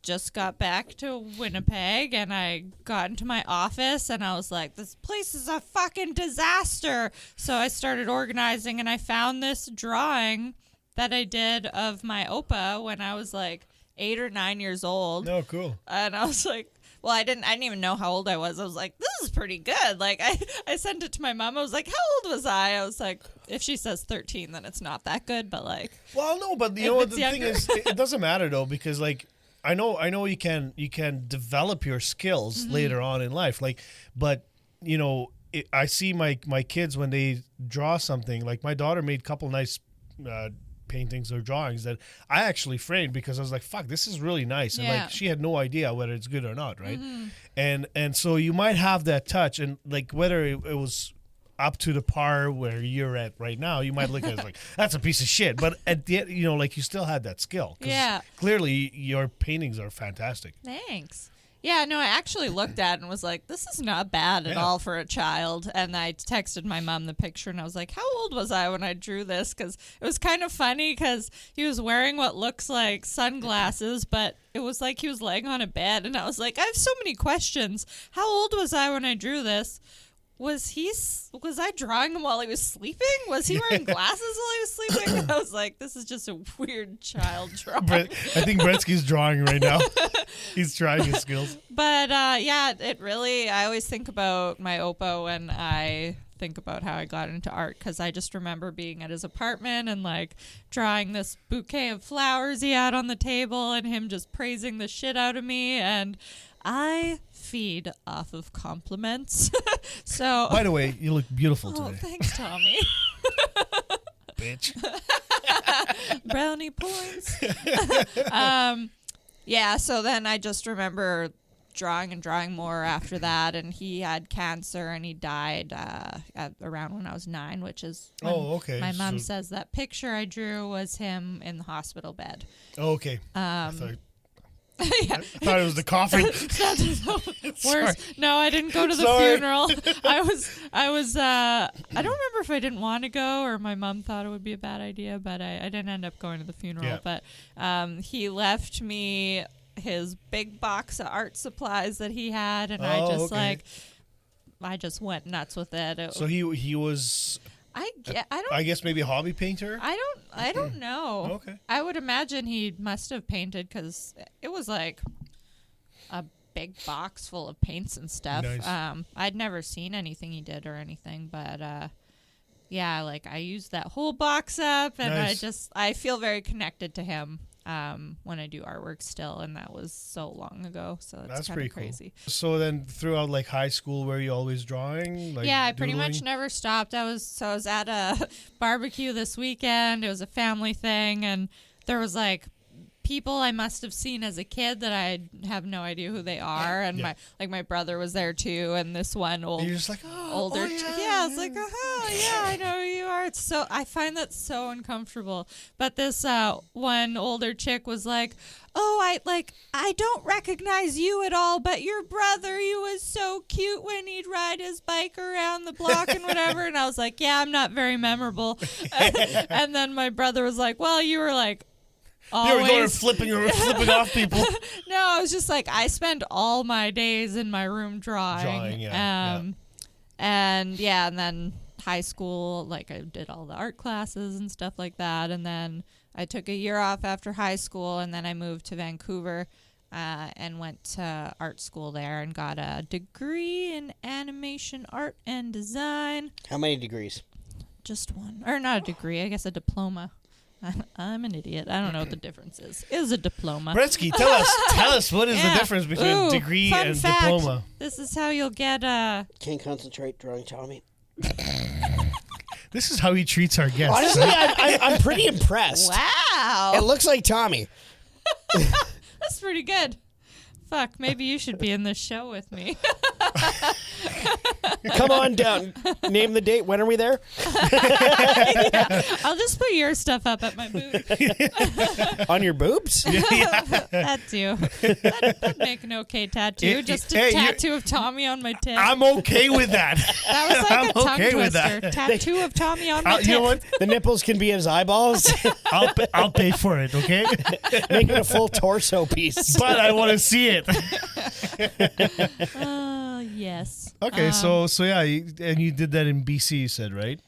just got back to Winnipeg and I got into my office and I was like, this place is a fucking disaster. So I started organizing and I found this drawing that I did of my Opa when I was like 8 or 9 years old. Oh, cool. And I was like, well, I didn't even know how old I was. I was like, this is pretty good. Like, I sent it to my mom. I was like, how old was I? I was like, if she says 13, then it's not that good. But like, well, no, but you know what the thing is, it doesn't matter though, because like, I know you can develop your skills later on in life. Like, but you know, I see my kids when they draw something. Like my daughter made a couple nice paintings or drawings that I actually framed because I was like, fuck, this is really nice. And like she had no idea whether it's good or not, right? And so you might have that touch, and like whether it was up to the par where you're at right now, you might look at it as like, that's a piece of shit. But at the end, you know, like you still had that skill. Yeah. Clearly your paintings are fantastic. Thanks. Yeah, no, I actually looked at it and was like, this is not bad at all for a child. And I texted my mom the picture and I was like, how old was I when I drew this? Because it was kind of funny because he was wearing what looks like sunglasses, but it was like he was laying on a bed. And I was like, I have so many questions. How old was I when I drew this? Was I drawing him while he was sleeping? Was he wearing glasses while he was sleeping? I was like, this is just a weird child drawing. I think Bretzky's drawing right now. He's trying his skills. But yeah, I always think about my Oppo when I think about how I got into art, because I just remember being at his apartment and like drawing this bouquet of flowers he had on the table and him just praising the shit out of me, and I feed off of compliments. So, by the way, you look beautiful today. Thanks, Tommy. Bitch. Brownie points. Yeah, so then I just remember drawing and drawing more after that, and he had cancer and he died around when I was 9, which is when my mom says that picture I drew was him in the hospital bed. Oh, okay. I thought it was the coffin. Worse. No, I didn't go to the funeral. I don't remember if I didn't want to go or my mom thought it would be a bad idea, but I didn't end up going to the funeral. Yeah. But he left me his big box of art supplies that he had, and I just went nuts with it. So he was, I guess maybe a hobby painter? I don't know. Okay. I would imagine he must have painted because it was like a big box full of paints and stuff. Nice. I'd never seen anything he did or anything, but yeah, like I used that whole box up, and nice. I feel very connected to him when I do artwork still, and that was so long ago, so that's pretty crazy. Cool. So then throughout like high school, were you always drawing? Like, yeah, I pretty much never stopped. I was at a barbecue this weekend. It was a family thing, and there was like people I must have seen as a kid that I have no idea who they are, and my brother was there too, and this one You're just like, older I was like, I know who you are. It's so, I find that so uncomfortable. But this one older chick was like, I don't recognize you at all, but your brother, he was so cute when he'd ride his bike around the block and whatever. And I was like, yeah, I'm not very memorable. And then my brother was like, well, you were like, always. You were going flipping off people. No, I was just like, I spend all my days in my room drawing. And then high school, like I did all the art classes and stuff like that. And then I took a year off after high school, and then I moved to Vancouver and went to art school there and got a degree in animation art and design. How many degrees? Just one. Or not a degree, I guess a diploma. I'm an idiot. I don't know what the difference is. It was a diploma. Bretzky, tell us what is the difference between degree and fact, diploma? This is how you'll get Can't concentrate drawing Tommy. This is how he treats our guests. Honestly, I'm pretty impressed. Wow. It looks like Tommy. That's pretty good. Fuck, maybe you should be in this show with me. Come on down. Name the date. When are we there? I'll just put your stuff up at my booth. On your boobs? That too. That'd make an okay tattoo. Just a tattoo of Tommy on my tit. I'm okay with that. That was like I'm a tongue okay with twister. that. Tattoo of Tommy on my tit. You know what? The nipples can be his eyeballs. I'll pay for it, okay? Make it a full torso piece. But I want to see it. Yes. Okay, so yeah, and you did that in BC, you said, right?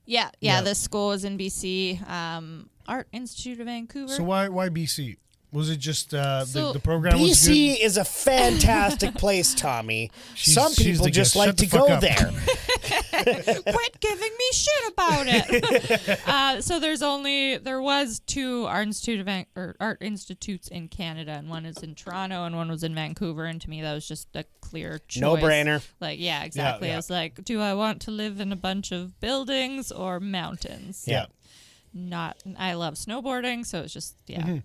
Yeah. This school was in BC, Art Institute of Vancouver. So why BC? Was it just the program was BC good? is a fantastic place, Tommy. Some she's people the just guest. like Shut to the fuck go up. there. Quit giving me shit about it. So there was two art institutes in Canada, and one is in Toronto and one was in Vancouver. And to me, that was just a clear choice. No brainer. Like, yeah, exactly. Yeah. I was like, do I want to live in a bunch of buildings or mountains? Yeah. I love snowboarding, so it's just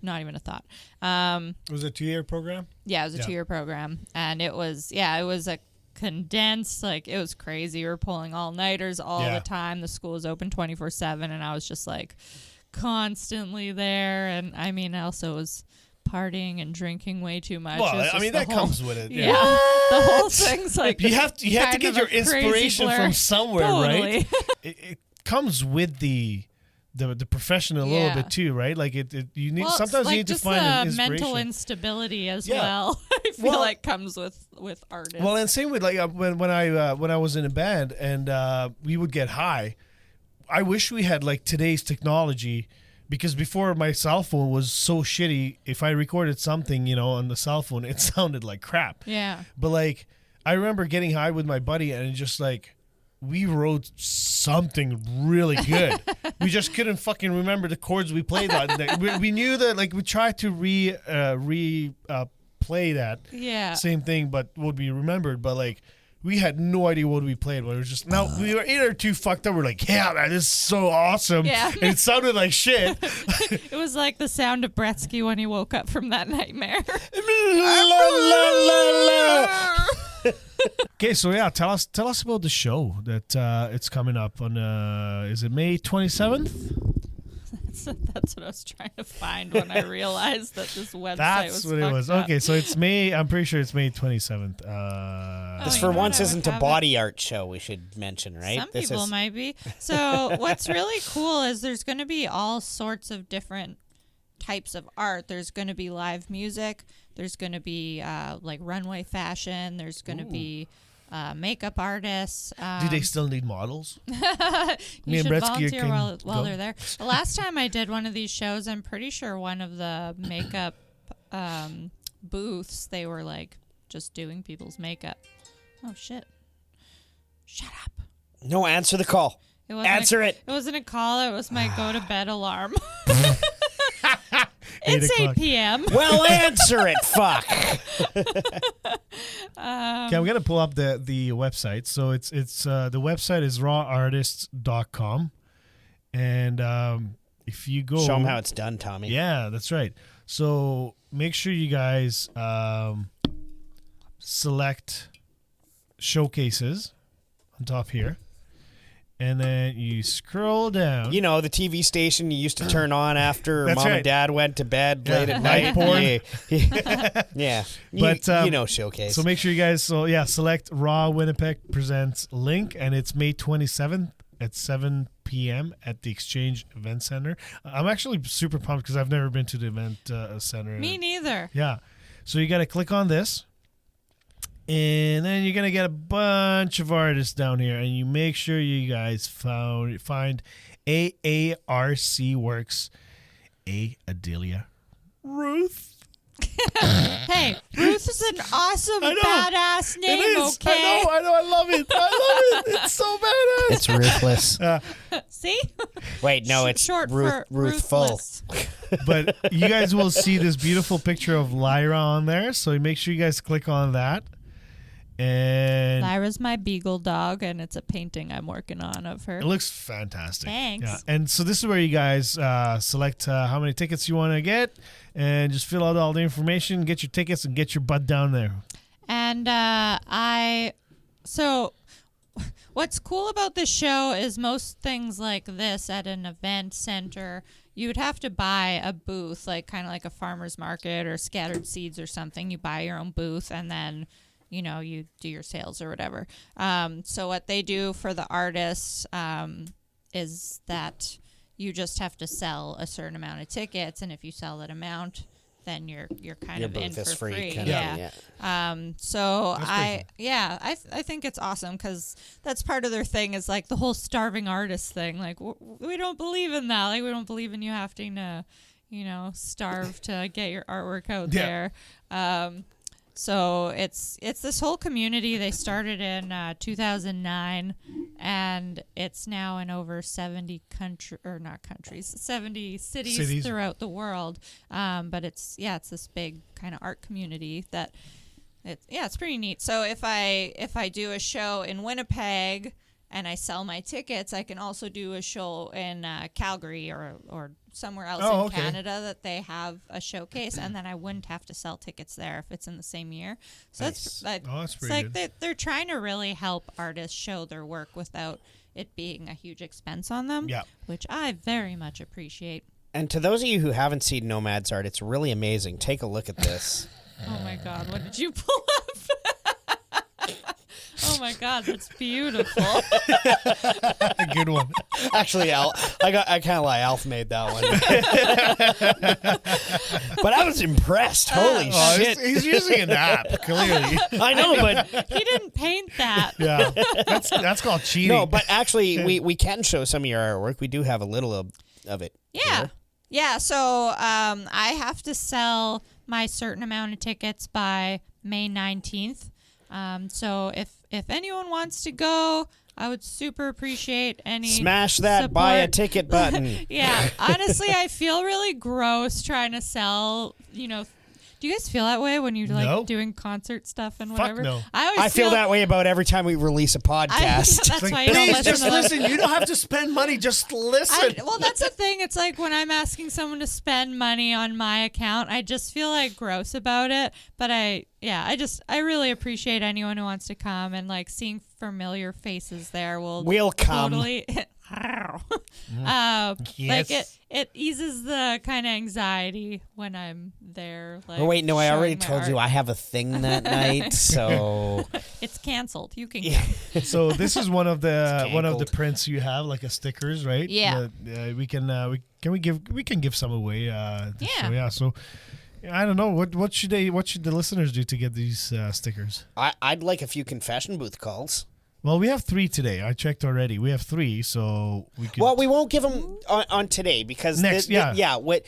not even a thought. Was it a 2-year program? Yeah, it was a 2-year program, and it was a condensed, like, it was crazy. We were pulling all-nighters all the time. The school was open 24/7, and I was just like constantly there. And I mean, I also was partying and drinking way too much. Well, I mean, that comes with it. Yeah, the whole thing's like you have to get your inspiration from somewhere, totally. right? It comes with the profession a little bit too, right? Like you need sometimes like you need to just find an inspiration. mental instability as well. I feel like comes with artists. Well, and same with like when I was in a band and we would get high. I wish we had like today's technology, because before my cell phone was so shitty. If I recorded something, on the cell phone, it sounded like crap. Yeah. But like I remember getting high with my buddy and it just like. We wrote something really good. We just couldn't fucking remember the chords we played on. We knew that, like, we tried to play that same thing, but what we remembered. But like, we had no idea what we played. But it was just we were either too fucked up. We're like, yeah, man, this is so awesome. Yeah. And it sounded like shit. It was like the sound of Bretzky when he woke up from that nightmare. Okay, so yeah, tell us about the show that it's coming up on. Is it May 27th? That's what I was trying to find when I realized that this website That's was what it was. up. Okay, so it's May. I'm pretty sure it's May 27th. This for once isn't a body art show, we should mention, right? Some people might be. So what's really cool is there's going to be all sorts of different types of art. There's going to be live music. There's going to be like runway fashion. There's going to be makeup artists. Do they still need models? You should volunteer while they're there. The last time I did one of these shows, I'm pretty sure one of the makeup booths, they were like just doing people's makeup. Oh, shit. Shut up. No, answer the call. Answer it. It wasn't a call. It was my go-to-bed alarm. It's 8 p.m. Well, answer it. Fuck. Okay, I'm gonna pull up the website. So it's the website is rawartists.com, and if you go, show them how it's done, Tommy. Yeah, that's right. So make sure you guys select showcases on top here. And then you scroll down. You know, the TV station you used to turn on after That's mom right. and dad went to bed late at night. Porn. Yeah. But, you know, showcase. So make sure you guys, select Raw Winnipeg Presents link, and it's May 27th at 7 p.m. at the Exchange Event Center. I'm actually super pumped because I've never been to the event center. Me neither. Yeah. So you got to click on this. And then you're going to get a bunch of artists down here. And you make sure you guys find AARCworks, Adelia Ruth. Hey, Ruth is an awesome, badass name, It is. okay? I know. I love it. It's so badass. It's ruthless. See? Wait, no, it's short Ruth, for Ruthful. ruthless. But you guys will see this beautiful picture of Lyra on there. So make sure you guys click on that. And Lyra's my beagle dog, and it's a painting I'm working on of her. it looks fantastic. Thanks. Yeah. And so this is where you guys select how many tickets you want to get, and just fill out all the information, get your tickets, and get your butt down there. And so what's cool about this show is most things like this at an event center, you would have to buy a booth, like kind of like a farmer's market or Scattered Seeds or something. You buy your own booth, and then you know, you do your sales or whatever. So what they do for the artists is that you just have to sell a certain amount of tickets, and if you sell that amount, then you're kind Your of in booth is for free, free. kind of, Yeah. So I think it's awesome because that's part of their thing is like the whole starving artist thing. Like we don't believe in that. Like we don't believe in you having to, you know, starve to get your artwork out there. So it's this whole community. They started in 2009, and it's now in over 70 70 cities throughout the world. But it's this big kind of art community that it's pretty neat. So if I do a show in Winnipeg and I sell my tickets, I can also do a show in Calgary or somewhere else Canada that they have a showcase, and then I wouldn't have to sell tickets there if it's in the same year. So Nice. That's pretty like good. they're trying to really help artists show their work without it being a huge expense on them, which I very much appreciate. And to those of you who haven't seen Nomad's art, it's really amazing. Take a look at this. Oh my God, what did you pull up? Oh my God, that's beautiful. A good one. Actually, I can't lie. Alf made that one. But I was impressed. Holy shit. He's using an app, clearly. I know, but He didn't paint that. Yeah. That's called cheating. no, but actually, we can show some of your artwork. We do have a little of it. Yeah. here. Yeah, so I have to sell my certain amount of tickets by May 19th. So if anyone wants to go, I would super appreciate any Smash that support. buy a ticket button. Yeah, honestly, I feel really gross trying to sell, you know. Do you guys feel that way when you're like No. doing concert stuff and Fuck whatever? no. I always I feel that way about every time we release a podcast. That's like, why you don't please, listen just to the listen. You don't have to spend money. Just listen. well, that's the thing. It's like when I'm asking someone to spend money on my account, I just feel like gross about it. But I really appreciate anyone who wants to come, and like seeing familiar faces there will come. totally. Yes. Like it eases the kind of anxiety when I'm there. Like, Oh, wait, no, I already showing my told you art. I have a thing that night, so It's canceled. You can. So this is one of the canceled. prints you have, like a stickers, right? Yeah. We can give some away. Yeah. So, yeah. So I don't know what should the listeners do to get these stickers? I'd like a few confession booth calls. Well, we have 3 today. I checked already. We have 3, so we can. Well, we won't give them on today because Next, what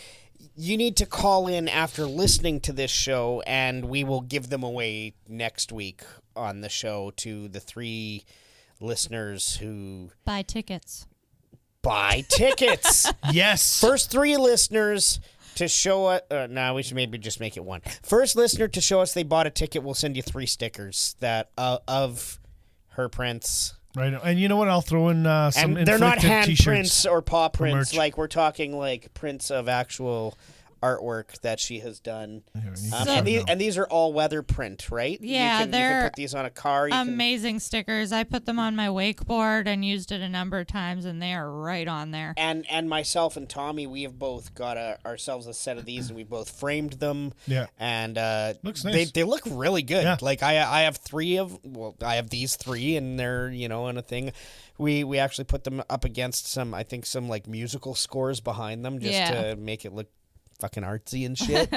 you need to call in after listening to this show, and we will give them away next week on the show to the 3 listeners who Buy tickets. buy tickets. Yes. First 3 listeners to show us. We should maybe just make it 1. First listener to show us they bought a ticket, we'll send you 3 stickers that of her prints. Right. And you know what? I'll throw in some And they're not inflicted hand t-shirts. prints or paw prints. merch. Like we're talking like prints of actual artwork that she has done. So- And these are all weather print, right? Yeah, you can they're put these on a car. You can, amazing stickers. I put them on my wakeboard and used it a number of times, and they are right on there. and myself and Tommy, we have both got ourselves a set of these, and we both framed them. Yeah. And Looks nice. they look really good. Yeah. Like I have I have these 3, and they're in a thing. We actually put them up against some like musical scores behind them just to make it look fucking artsy and shit,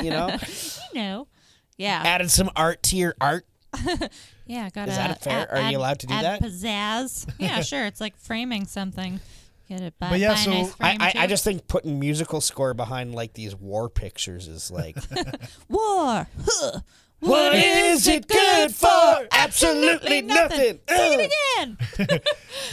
Yeah. Added some art to your art. Yeah, got Is that fair? Are you allowed to do that? Pizzazz. Yeah, sure. It's like framing something. Get it by, But yeah, buy a so nice frame I too. just think putting musical score behind like these war pictures is like war. Huh. what is it good for? Absolutely nothing. Say it again.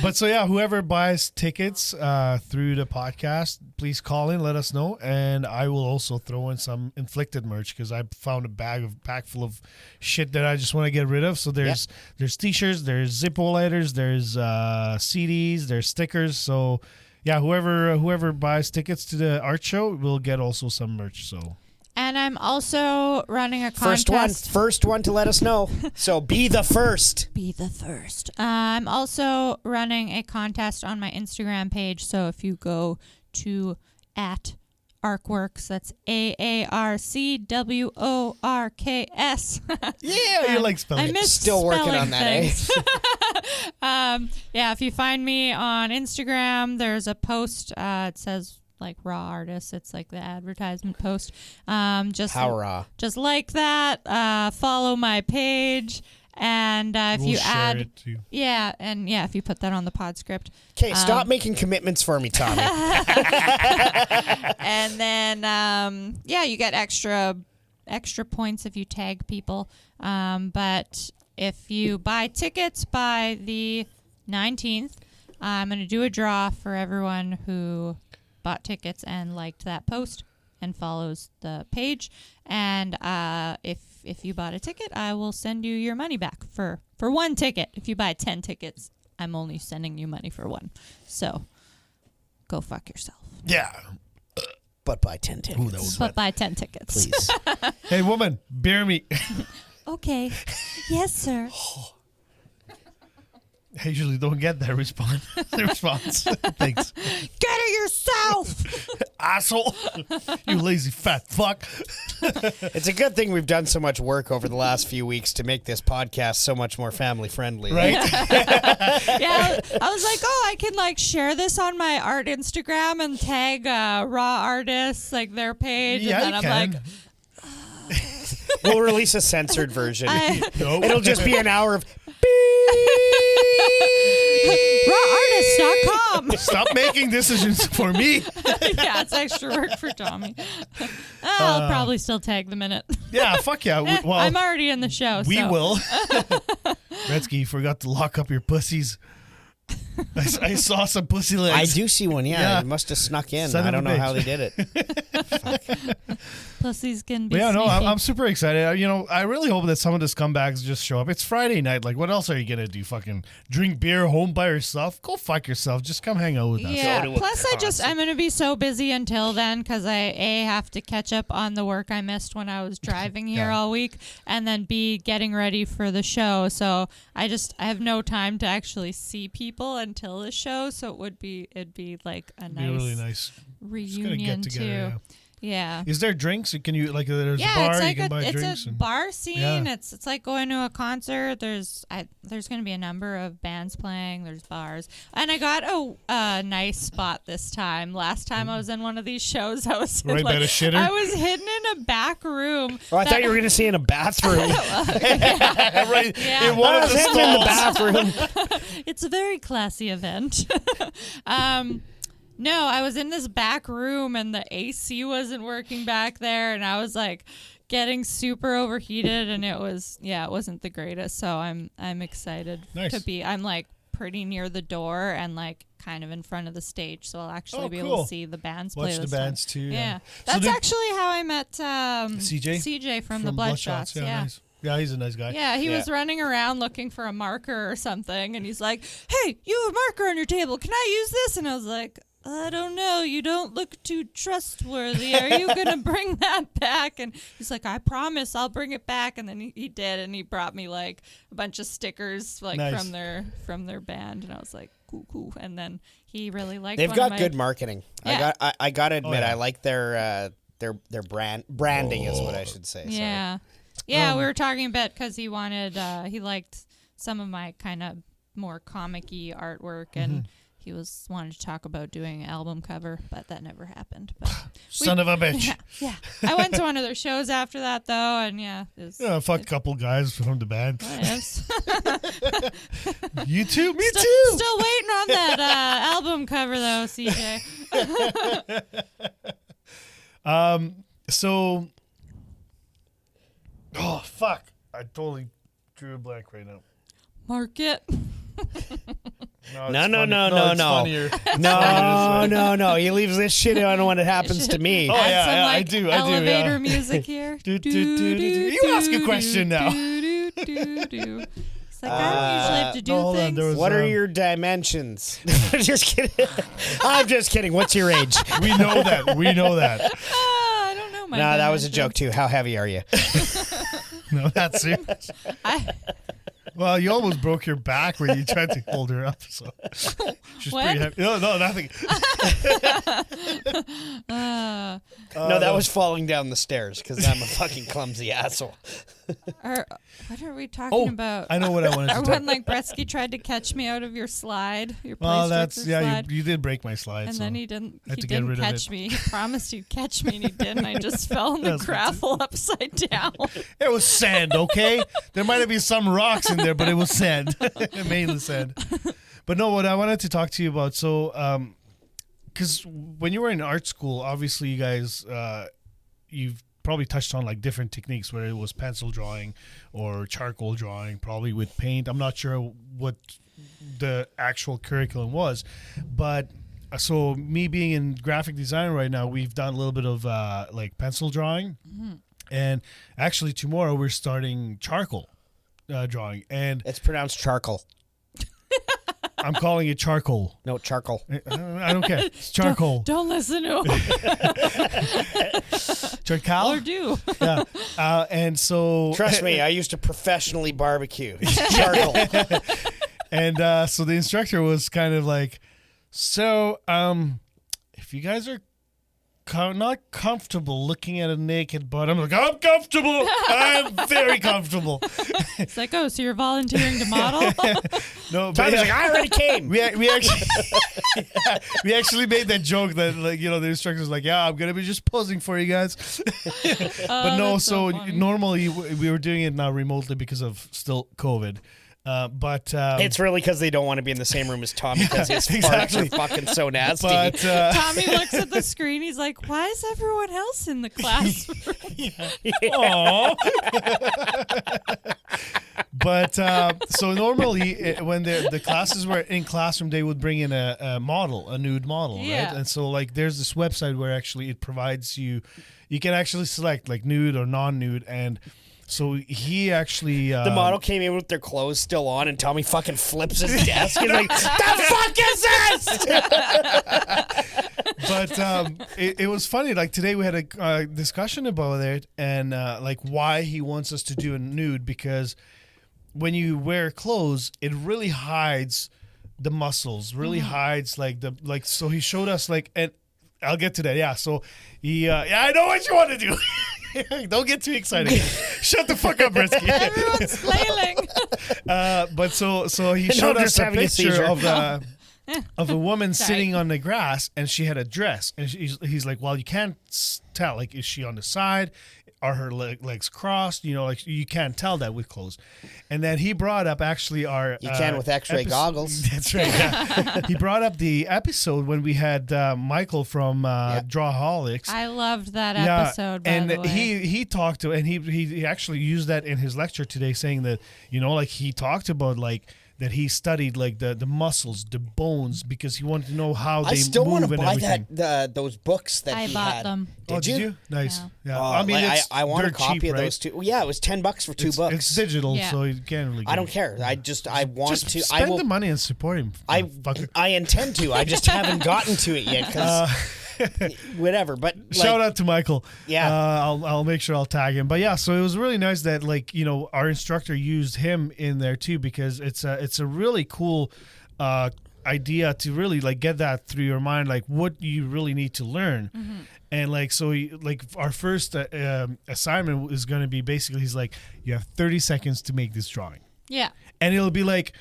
But so yeah, whoever buys tickets through the podcast, please call in, let us know, and I will also throw in some Inflicted merch because I found a bag full of shit that I just want to get rid of. So there's t-shirts, there's Zippo lighters, there's CDs, there's stickers. So yeah, whoever buys tickets to the art show will get also some merch. So. And I'm also running a contest. First one to let us know. So be the first. Be the first. I'm also running a contest on my Instagram page. So if you go to @AARCworks, that's AARCWORKS. Yeah, you like spelling. I miss Still working spelling on that, things. Yeah, if you find me on Instagram, there's a post. It says like raw artists. It's like the advertisement post. Just How raw? Just like that. Follow my page. And if We'll you share add, it too. if you put that on the pod script. Okay, stop making commitments for me, Tommy. And then, you get extra points if you tag people. But if you buy tickets by the 19th, I'm going to do a draw for everyone who bought tickets and liked that post and follows the page. And if you bought a ticket, I will send you your money back for one ticket. If you buy 10 tickets, I'm only sending you money for one. So go fuck yourself. Yeah. But buy 10 tickets. But buy 10 tickets. Please. Hey, woman, bear me. Okay. Yes, sir. I usually don't get that response. Thanks. Get it yourself. Asshole. You lazy fat fuck. It's a good thing we've done so much work over the last few weeks to make this podcast so much more family friendly. Right? Yeah, I was like, I can share this on my art Instagram and tag raw artists, like their page. Yeah, and then you I'm can. like, We'll release a censored version. Nope. It'll just be an hour of rawartist.com. Stop making decisions for me. Yeah, it's extra work for Tommy. I'll probably still tag them in it. Yeah, fuck yeah. Well, I'm already in the show. we so. will. Bretzky, you forgot to lock up your pussies. I saw some pussy I legs. do see one, Yeah. It must have snuck in. Son I of a don't know how bitch. they did it. Pussies can be Yeah, no, sneaky. I'm super excited. I really hope that some of the scumbags just show up. It's Friday night. Like, what else are you going to do? Fucking drink beer home by yourself? Go fuck yourself. Just come hang out with us. Yeah. Go to a Plus, I'm going to be so busy until then because I have to catch up on the work I missed when I was driving here Yeah. all week, and then B, getting ready for the show. So I have no time to actually see people until the show. So it'd be like a It'd be really nice nice. Just gonna reunion get too. together. Yeah. Is there drinks? Can you there's a Yeah, bar it's you like can buy drinks? it's a and- bar scene. Yeah. It's like going to a concert. There's going to be a number of bands playing. There's bars, and I got a nice spot this time. Last time I was in one of these shows, I was Right by the shitter? I was hidden in a back room. Oh, I thought you were going to see in a bathroom. right Yeah. in one I of was the hidden in the stalls. bathroom. It's a very classy event. No, I was in this back room and the AC wasn't working back there, and I was like getting super overheated, and it wasn't the greatest. So I'm excited Nice. to be. I'm like pretty near the door and like kind of in front of the stage, so I'll actually be able cool. to see the bands Watch play. the this bands time. too. Yeah, So that's did- actually how I met CJ? CJ from the Bloodshots. Yeah. Nice. Yeah, he's a nice guy. Yeah, he was running around looking for a marker or something, and he's like, "Hey, you have a marker on your table. Can I use this?" And I was like, I don't know. You don't look too trustworthy. Are you going to bring that back? And he's like, I promise I'll bring it back. And then he did. And he brought me like a bunch of stickers like Nice. from their band. And I was like, cool. And then he really liked They've one got of my, good marketing. Yeah. I got to admit, yeah. I like their branding is what I should say. So. Yeah. Yeah, we were talking about because he wanted, he liked some of my kind of more comic-y artwork, and he wanted to talk about doing an album cover, but that never happened. But Son of a bitch. Yeah. I went to one of their shows after that, though, and yeah. Fuck a couple guys from the band. Yes. You too? Me Still too. waiting on that album cover, though, CJ. So, oh fuck! I totally drew a blank right now. Market. No. No. He leaves this shit on when it happens to me. Oh, yeah, Some, yeah, I like, do, elevator yeah. music here. You ask a question now. It's like, I don't usually have to do hold on, things. there was- What are your dimensions? Just kidding. I'm just kidding. What's your age? We know that. I don't know my No, that was a dimensions. joke too. How heavy are you? No, that's it. Well, you almost broke your back when you tried to hold her up. So she's What? pretty heavy. No, nothing. No, that was falling down the stairs because I'm a fucking clumsy asshole. What are we talking about? I know what I wanted to Or talk. when like Bretzky tried to catch me out of your slide, your Well, play that's striker slide. You did break my slide. And so then he didn't. had He to get didn't rid of catch it. me. He promised he'd catch me, and he didn't. I just fell in the That's gravel upside down. It was sand, okay? There might have been some rocks in there, but it was sand. Mainly sand. But no, what I wanted to talk to you about, so, because when you were in art school, obviously you guys, you've probably touched on like different techniques, whether it was pencil drawing or charcoal drawing, probably with paint. I'm not sure what the actual curriculum was, but so me being in graphic design right now, we've done a little bit of like pencil drawing. And actually tomorrow we're starting charcoal drawing, and It's pronounced charcoal. I'm calling it charcoal. No, charcoal. I don't care. It's charcoal. Don't listen to him. Charcoal? Or do. Yeah. And so Trust me, I used to professionally barbecue. It's charcoal. and so the instructor was kind of like, so if you guys are not comfortable looking at a naked butt, I'm like, I'm comfortable. I'm very comfortable. It's like, oh, so you're volunteering to model? No, but Tommy's like, I already came. we actually we actually made that joke that, like, you know, the instructor's like, yeah, I'm gonna be just posing for you guys. But no, that's so so funny. normally we were doing it now remotely because of still COVID. But It's really because they don't want to be in the same room as Tommy because his exactly. farts are fucking so nasty. but Tommy looks at the screen. He's like, why is everyone else in the classroom? Aw. But so normally when the classes were in classroom, they would bring in a model, a nude model, Yeah. right? And so like there's this website where actually it provides you can actually select like nude or non-nude, and so he actually the model came in with their clothes still on, and Tommy fucking flips his desk. He's like, "The fuck is this?" But it was funny. Like today we had a discussion about it, and like why he wants us to do a nude, because when you wear clothes, it really hides the muscles, really hides like so he showed us like, and I'll get to that. Yeah. So he I know what you want to do. Don't get too excited. Shut the fuck up, Bretzky. Everyone's flailing. But so he No, showed I'm us just a having a picture seizure. of a woman Sorry. sitting on the grass, and she had a dress, and he's like, well, you can't tell, like, is she on the side? Are her legs crossed? You know, like you can't tell that with clothes. And then he brought up actually our You can with X-ray goggles. That's right. Yeah. He brought up the episode when we had Michael from Drawaholics. I loved that episode, by and the way. he talked to, and he actually used that in his lecture today, saying that, you know, like he talked about like that he studied like the muscles, the bones, because he wanted to know how they I still move want to and buy everything. those books that I he bought had. them. Did you? Nice. Yeah. Yeah. I mean, I want a they're copy cheap, of right? those two. Yeah, it was $10 for 2 It's books. digital, Yeah. so you can't really. I don't care. I want Just to. spend I will. the money and support him. fucker. I intend to. I just haven't gotten to it yet because whatever. But Shout out to Michael. Yeah. I'll make sure I'll tag him. But yeah, so it was really nice that like our instructor used him in there too, because it's a really cool idea to really like get that through your mind, like what you really need to learn. And like so like our first assignment is going to be basically he's like, you have 30 seconds to make this drawing. Yeah. And it'll be like,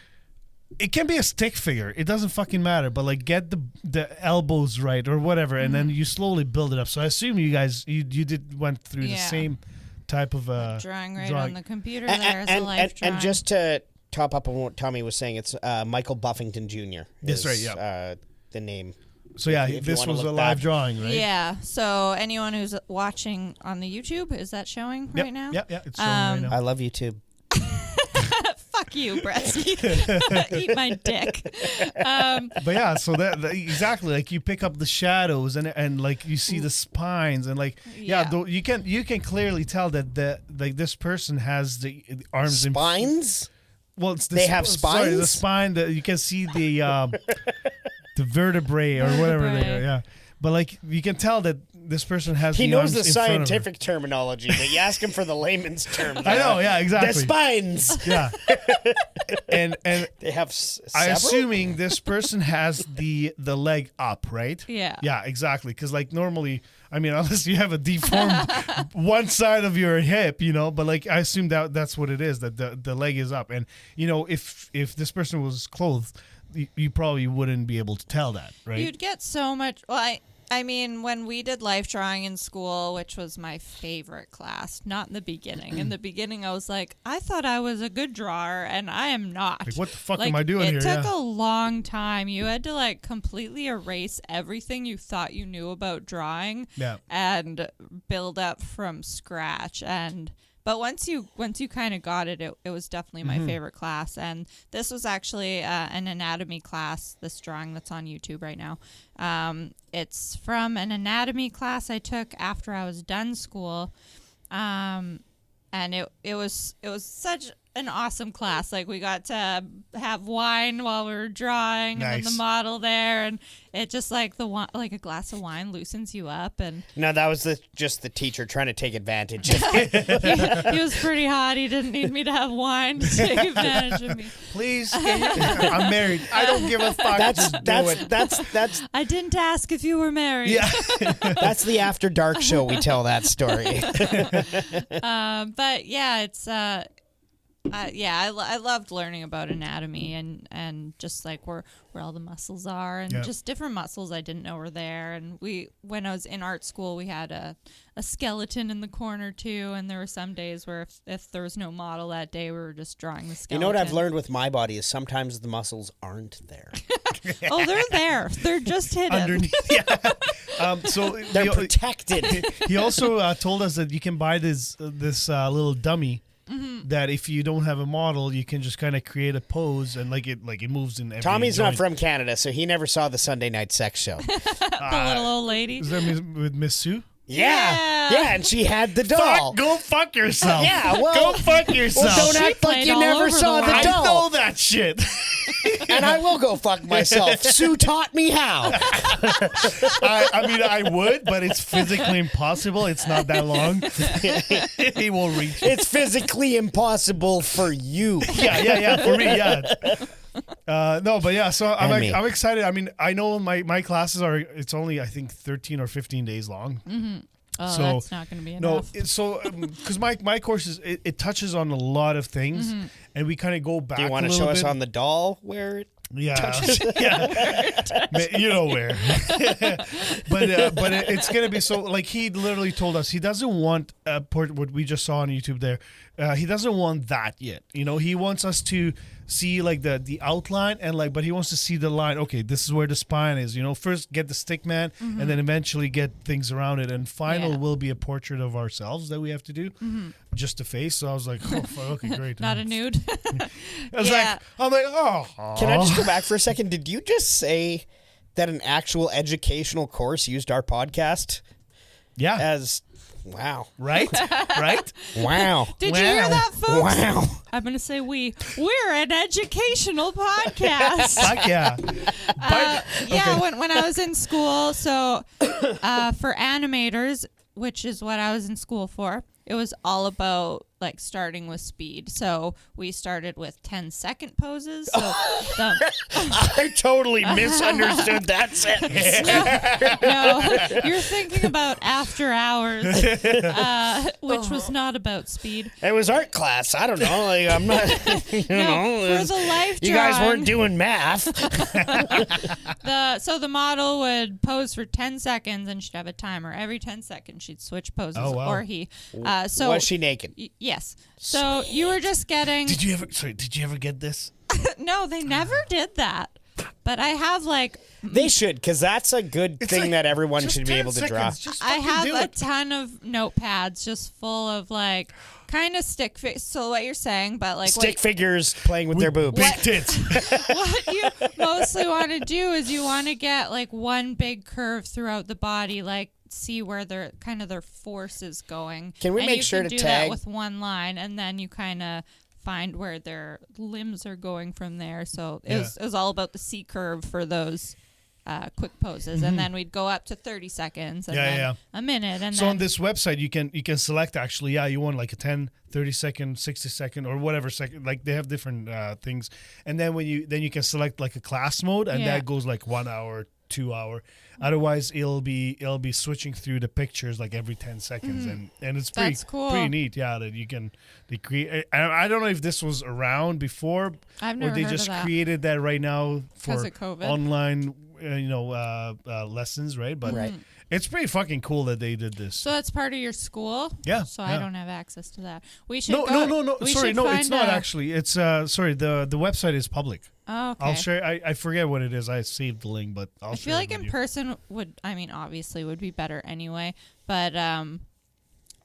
it can be a stick figure. It doesn't fucking matter. But like, get the elbows right or whatever, and then you slowly build it up. So I assume you guys went through the same type of Drawing on the computer there is a and, life drawing. and just to top up on what Tommy was saying, it's Michael Buffington Jr. That's is, right, yeah. The name. So yeah, if you this wanna was a look live back. drawing, right? Yeah. So anyone who's watching on the YouTube, is that showing Yep, right now? Yeah, it's showing right now. I love YouTube. Fuck you, Bretzky. Eat my dick. But yeah, so that exactly, like you pick up the shadows and like you see the spines and like you can clearly tell that this person has the arms and Spines? well, it's They have Sorry, the spines? spine that you can see the vertebrae or whatever they are. Vertebrae. Yeah, but like you can tell that this person has. He the knows arms the in front of her. scientific terminology, but you ask him for the layman's term. I know, yeah, exactly. The spines. Yeah, and They have I'm several? assuming this person has the leg up, right? Yeah. Yeah, exactly. Because like normally, I mean, unless you have a deformed one side of your hip, but like I assume that's what it is, that the leg is up, and if this person was clothed, you probably wouldn't be able to tell that, right? You'd get so much. Well, I mean, when we did life drawing in school, which was my favorite class, not in the beginning. In the beginning, I was like, I thought I was a good drawer, and I am not. Like, what the fuck am I doing here? It took Yeah. a long time. You had to like completely erase everything you thought you knew about drawing, Yeah. and build up from scratch. But once you kind of got it, it was definitely my favorite class. And this was actually an anatomy class, this drawing that's on YouTube right now. It's from an anatomy class I took after I was done school. And it was such an awesome class. Like, we got to have wine while we were drawing, and then Nice. the model there, and it just like like a glass of wine loosens you up. And No, that was just the teacher trying to take advantage of he was pretty hot. He didn't need me to have wine to take advantage of me. Please, I'm married. I don't give a fuck. That's I didn't ask if you were married. yeah. that's the After Dark show. We tell that story. But yeah, it's I loved learning about anatomy and just like where all the muscles are, and Yeah. just different muscles I didn't know were there. And when I was in art school, we had a skeleton in the corner too, and there were some days where if there was no model that day, we were just drawing the skeleton. You know what I've learned with my body is sometimes the muscles aren't there. Oh, they're there. They're just hidden. Underneath. Yeah. So They're protected. he also told us that you can buy this little dummy. That if you don't have a model, you can just kind of create a pose and it moves in every Tommy's joint. not from Canada, so he never saw the Sunday Night Sex Show. The little old lady. Is that with Miss Sue? Yeah, and she had the doll. Go fuck yourself. Yeah, well, go fuck yourself. Well, don't act like played you all never over saw the the world. I doll. know that shit. And I will go fuck myself. Sue taught me how. I mean, I would, but it's physically impossible. It's not that long. He won't reach it. It's physically impossible for you. Yeah, for me, yeah. No, but yeah, so And me. I'm excited. I mean, I know my classes it's only, I think, 13 or 15 days long. Oh, So, that's not going to be enough. No, because my course it touches on a lot of things, and we kind of go back. Do you want a to little show us bit. on the doll where it Yeah, yeah. You know where. but it's gonna be so. Like, he literally told us he doesn't want what we just saw on YouTube there. He doesn't want that yet. He wants us to see like the outline and like, but he wants to see the line. Okay, this is where the spine is. You know, first get the stick man, and then eventually get things around it. And final will be a portrait of ourselves that we have to do, just the face. So I was like, oh, fuck, okay, great. Not a nude. I'm like, oh. Can I just go back for a second? Did you just say that an actual educational course used our podcast? Yeah. As wow. Right? Right? Wow. Did you hear that, folks? Wow. I'm going to say we're an educational podcast. Fuck yeah. Yeah, when I was in school, so for animators, which is what I was in school for, it was all about like starting with speed. So we started with 10-second poses. So I totally misunderstood that sentence. no, you're thinking about after hours, which was not about speed. It was art class. I don't know. Like I'm not. You know, for the life you guys drawing, weren't doing math. So the model would pose for 10 seconds and she'd have a timer. Every 10 seconds she'd switch poses, or he. So was she naked? Yes. So you were just getting. Did you ever get this? No, they never did that. But I have like. They should, because that's a good thing like that everyone just should be 10 able to draw. seconds, just I fucking have do a it. ton of notepads just full of like kind of stick figures. So what you're saying, but like Stick figures playing with their boobs. Big tits. what you mostly want to do is you want to get like one big curve throughout the body, like see where their force is going. Can we and make you sure can to do tag that with one line, and then you kind of find where their limbs are going from there. So it was all about the C curve for those quick poses, and then we'd go up to 30 seconds and then a minute, and so then on this website you can select actually you want like a 10, 30 second, 60 second, or whatever second, like they have different things, and then you can select like a class mode, and that goes like 1 hour, 2 hour. Otherwise it'll be switching through the pictures like every 10 seconds, and it's pretty That's cool. pretty neat. That you can create. I don't know if this was around before, I've never or they heard just of that. created that right now for 'Cause of COVID. online lessons, right? But it's pretty fucking cool that they did this. So that's part of your school? Yeah, So yeah. I don't have access to that. We should No, we sorry, should no, it's find not a- actually. It's sorry, the website is public. Oh, okay. I'll share. I forget what it is. I saved the link, but I'll I share feel like it in with you. person obviously would be better anyway, but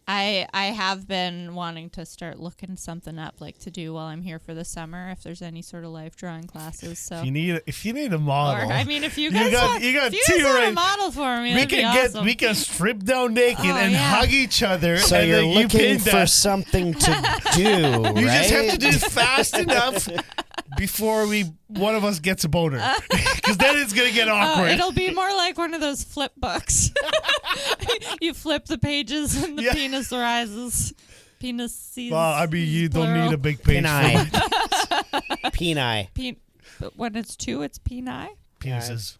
I have been wanting to start looking something up like to do while I'm here for the summer if there's any sort of life drawing classes. So If you need a model, or I mean if you guys want, you got if you two guys want right. a model for me, We that'd be can awesome. we can strip down naked Oh, and yeah. hug each other. So and you're then you looking pin for that. something to do, You just have to right? do it fast enough before one of us gets a boner, because then it's gonna get awkward. It'll be more like one of those flip books. You flip the pages and the penis rises. Penis sees. Well, I mean, you don't plural. need a big page for Peni. it. Peni. But when it's two, it's peni. Penises.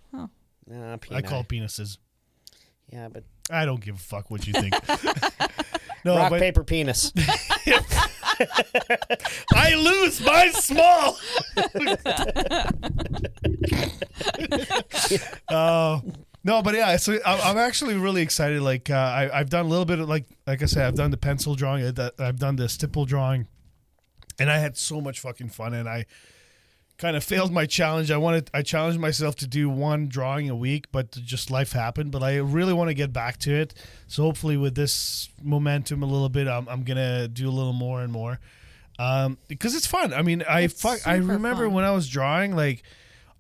Peni. I call penises. Yeah, but I don't give a fuck what you think. No, rock, but paper, penis. I lose my small. No, but yeah, so I'm actually really excited. Like I've done a little bit of like I said, I've done the pencil drawing, I've done the stipple drawing, and I had so much fucking fun. And I kind of failed my challenge. I challenged myself to do one drawing a week, but just life happened. But I really want to get back to it. So hopefully with this momentum a little bit, I'm gonna do a little more and more, because it's fun. I mean, I remember fun. when I was drawing, like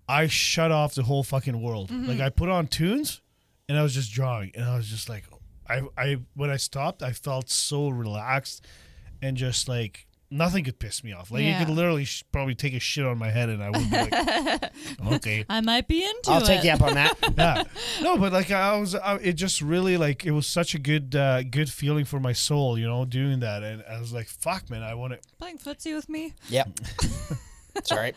I shut off the whole fucking world. Like I put on tunes and I was just drawing, and I was just like, I when I stopped, I felt so relaxed and just like nothing could piss me off. Like you could literally probably take a shit on my head and I would be like, okay. I might be into I'll it. take you up on that. Yeah. No, but like it just really like it was such a good feeling for my soul, doing that. And I was like, fuck, man, I want to. Playing footsie with me. Yep. It's all right.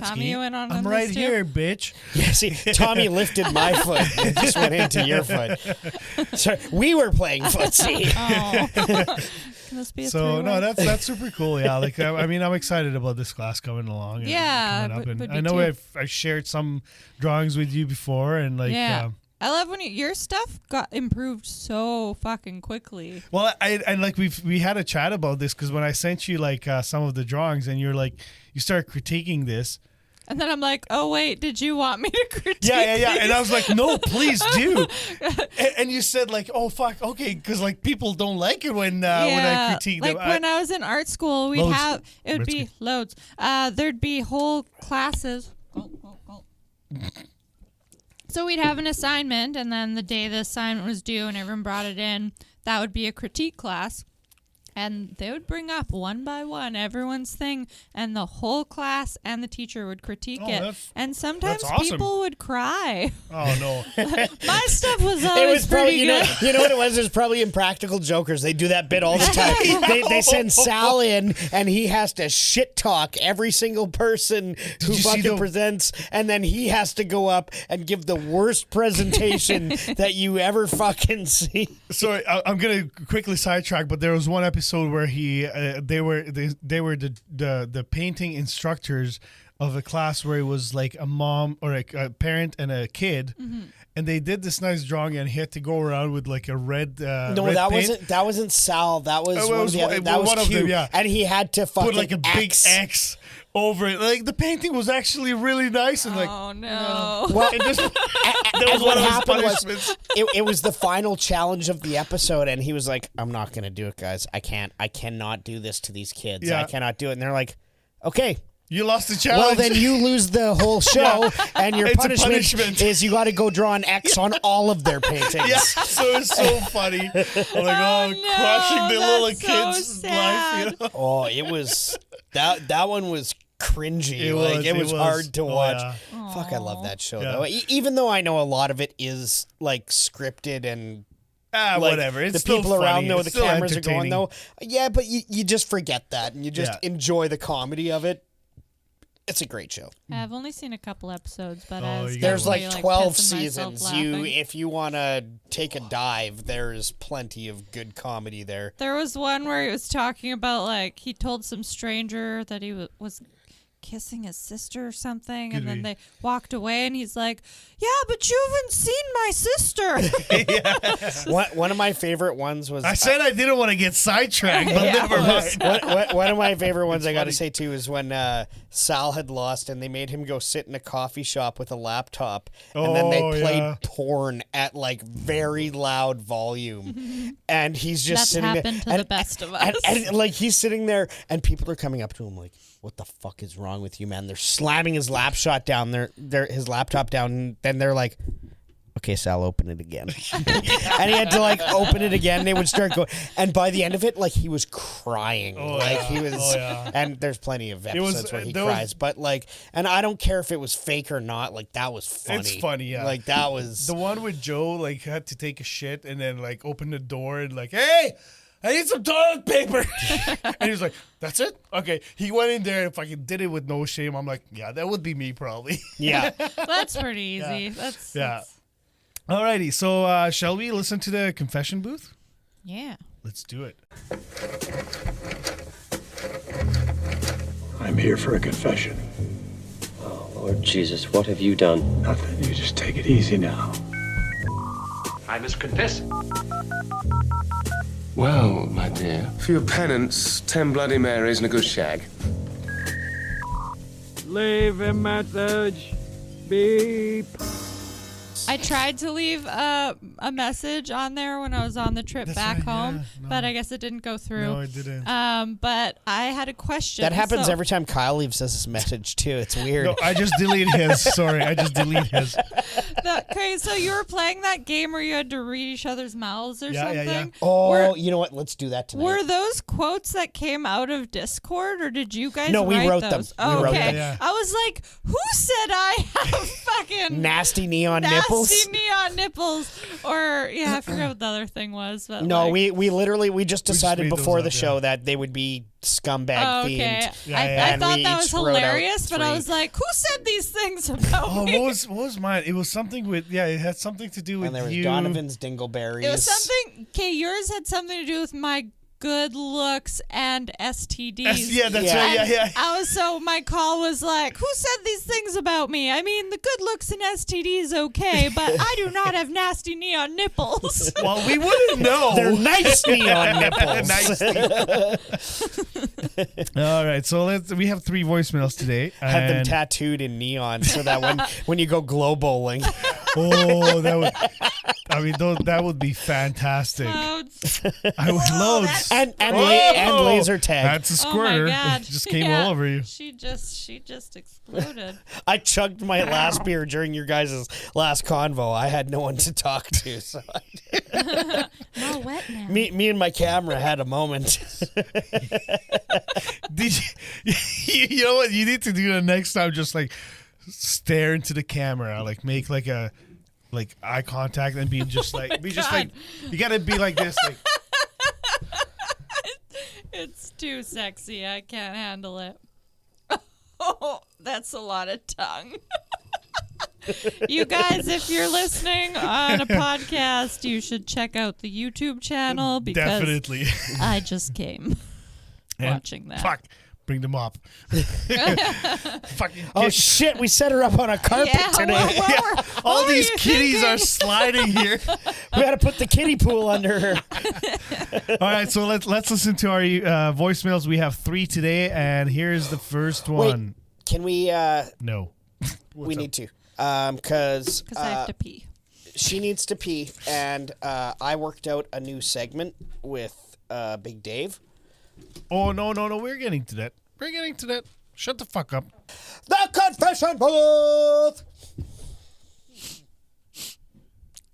Tommy, you in on I'm this right too? here, bitch. Yeah, see, Tommy lifted my foot and just went into your foot. So we were playing footsie. Oh. Can this be a So three-way? no, that's super cool. Yeah, like I mean, I'm excited about this class coming along. And Yeah, coming up. would And be I know too. I shared some drawings with you before, and like Yeah. I love when your stuff got improved so fucking quickly. Well, I like we had a chat about this because when I sent you like some of the drawings and you're like you start critiquing this. And then I'm like, oh, wait, did you want me to critique Yeah. these? And I was like, no, please do. And you said like, oh, fuck, okay, because like people don't like it when I critique them. Like when I was in art school, we'd Loads. have, it would be loads. There'd be whole classes. So we'd have an assignment, and then the day the assignment was due and everyone brought it in, that would be a critique class. And they would bring up one by one everyone's thing, and the whole class and the teacher would critique it. And sometimes that's awesome. people would cry. Oh, no. My stuff was It always was probably, pretty good. you know what it was? It was probably Impractical Jokers. They do that bit all the time. They send Sal in, and he has to shit talk every single person who you see fucking the- presents, and then he has to go up and give the worst presentation that you ever fucking see. Sorry, I'm gonna quickly sidetrack, but there was one episode where they were the painting instructors of a class where it was like a mom or a parent and a kid, and they did this nice drawing, and he had to go around with like a red. No, red that paint. wasn't Sal. That was one of the other. That was one of Q. them, yeah. And he had to fucking Put like a big X. X over it. Like the painting was actually really nice, and like Oh, no. Well, it just and was what one of his happened was punishments. it was the final challenge of the episode, and he was like, "I'm not gonna do it, guys. I cannot do this to these kids. Yeah. I cannot do it." And they're like, "Okay." you lost the challenge. Well, then you lose the whole show, and your It's a punishment, punishment. is you got to go draw an X on all of their paintings. Yeah, so it's so funny. I'm like, Oh, no, crushing the little that's so kids' life, you know? Oh, it was that one was cringy. It was. Hard to Oh, watch. yeah. Fuck, I love that show Yeah. though. Even though I know a lot of it is like scripted and like, Whatever. It's the still people around funny. know It's the still cameras are going entertaining. though. Yeah, but you just forget that and you just Yeah. enjoy the comedy of it. It's a great show. I've only seen a couple episodes, but Oh, as you There's gotta like really, 12 pissing myself seasons. laughing. If you want to take a dive, there's plenty of good comedy there. There was one where he was talking about, like, he told some stranger that he was kissing his sister or something, and then they walked away, and he's like, yeah, but you haven't seen my sister. One of my favorite ones was I said I didn't want to get sidetracked, but never mind. one of my favorite ones I got to say too is when Sal had lost and they made him go sit in a coffee shop with a laptop and then they Oh, played yeah. porn at like very loud volume and he's just That's sitting happened there to the best of us. and like he's sitting there and people are coming up to him like, what the fuck is wrong with you, man? They're slamming his laptop down his laptop down and then they're like, okay, Sal, open it again. And he had to like open it again. They would start going, and by the end of it, like he was crying, he was. And there's plenty of episodes where he cries, but like, and I don't care if it was fake or not. Like that was funny. It's funny, yeah. Like that was The one with Joe, like, had to take a shit and then, like, open the door and, like, hey, I need some toilet paper. And he was like, that's it? Okay. He went in there and fucking did it with no shame. I'm like, yeah, that would be me probably. yeah. That's pretty easy. That's Alrighty. So, shall we listen to the confession booth? yeah. Let's do it. I'm here for a confession. Oh, Lord Jesus, what have you done? Nothing. You just take it easy now. I must confess. Well, my dear. For your penance, 10 Bloody Marys and a good shag. Leave a message. Beep. I tried to leave a message on there when I was on the trip back right, home, yeah, no. but I guess it didn't go through. No, it didn't. But I had a question. That happens so- every time Kyle leaves us this message too. It's weird. No, I just deleted his. Sorry, I just deleted his. Okay, so you were playing that game where you had to read each other's mouths or Yeah, something? yeah, yeah. Oh, Were- you know what? Let's do that tonight. Were those quotes that came out of Discord, or did you guys No, we write wrote them. those? We Oh, wrote okay. them. Yeah. I was like, who said I have fucking Nasty neon nasty nipples. neon nipples? Or, yeah, I forgot what the other thing was. But No, like, we literally just decided made those before up, the yeah. show that they would be scumbag Oh, okay. themed. Yeah, I And thought we that was each wrote out hilarious, but I 3. was like, who said these things about Oh, me? what was mine? It was something with, it had something to do with And there was you. Donovan's Dingleberries. It was something. Okay, yours had something to do with my good looks and STDs. Yeah, that's right. Yeah. So my call was like, who said these things about me? I mean, the good looks and STDs, okay, but I do not have nasty neon nipples. Well, we wouldn't know. They're nice neon nipples. Nice. All right, so we have 3 voicemails today. Have them and- tattooed in neon so that when you go glow bowling. Oh, that would be fantastic. Loads. I would loads. And laser tag. That's a Oh squirter. my God. It just came all over you. She just exploded. I chugged my last beer during your guys' last convo. I had no one to talk to, so I'm all wet now. me and my camera had a moment. Did you know what you need to do the next time? Just like stare into the camera, like make like eye contact, and be just like you gotta be like this, like. It's too sexy. I can't handle it. Oh, that's a lot of tongue. You guys, if you're listening on a podcast, you should check out the YouTube channel because Definitely. I just came watching that. Fuck. Bring them up. Fucking Oh shit! We set her up on a carpet today. all these kitties are sliding here. We got to put the kiddie pool under her. All right, so let's listen to our voicemails. We have 3 today, and here's the first one. Wait, can we? No, We need to, because I have to pee. she needs to pee, and I worked out a new segment with Big Dave. Oh no, we're getting to that. Shut the fuck up. The confession booth.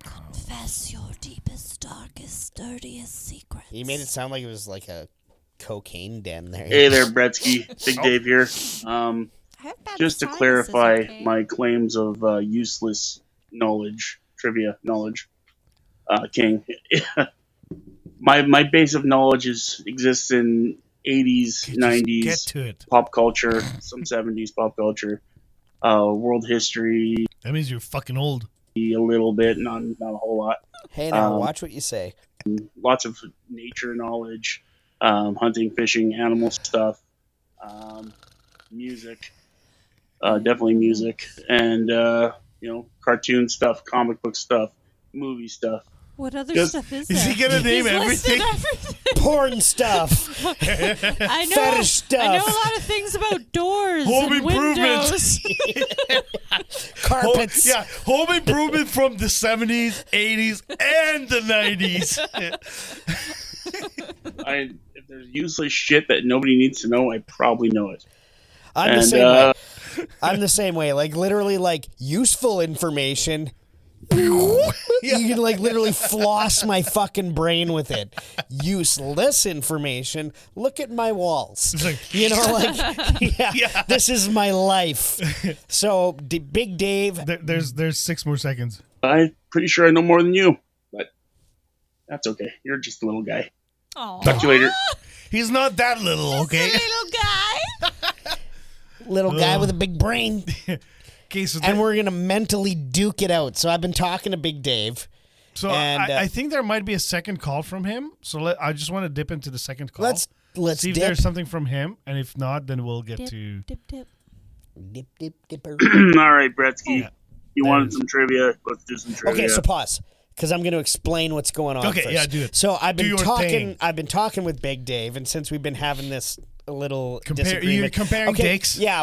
Confess your deepest, darkest, dirtiest secrets. You made it sound like it was like a cocaine den there. Hey there, Bretzky. Big Dave here. Just to clarify my claims of useless knowledge, trivia knowledge, King. My base of knowledge exists in 80s, 90s pop culture, some 70s pop culture, world history. That means you're fucking old. A little bit, not a whole lot. Hey, now watch what you say. Lots of nature knowledge, hunting, fishing, animal stuff, music, definitely music, and cartoon stuff, comic book stuff, movie stuff. What other stuff is there? Is he gonna name everything? Porn stuff. I know. Fetish stuff. I know a lot of things about doors Home and improvement. windows. Carpets. Home improvement from the 70s, 80s, and the 90s. If there's useless shit that nobody needs to know, I probably know it. I'm the same way. I'm the same way. Like literally, like useful information. You can like literally floss my fucking brain with it. Useless information. Look at my walls. This is my life. So Big Dave. There's 6 more seconds. I'm pretty sure I know more than you, but that's okay. You're just a little guy. Aww. Talk to you later. He's not that little, okay? Little guy. Little guy with a big brain. Okay, so and we're gonna mentally duke it out. So I've been talking to Big Dave. So I think there might be a second call from him. So I just want to dip into the second call. Let's see if dip. there's something from him, and if not, then we'll get to Dip. Dipper. All right, Bretzky. You wanted some trivia. Let's do some trivia. Okay, so pause. Because I'm going to explain what's going on. Okay, first. yeah, do it. So I've been talking. thing. I've been talking with Big Dave, and since we've been having this little You're disagreement, comparing dicks? Yeah,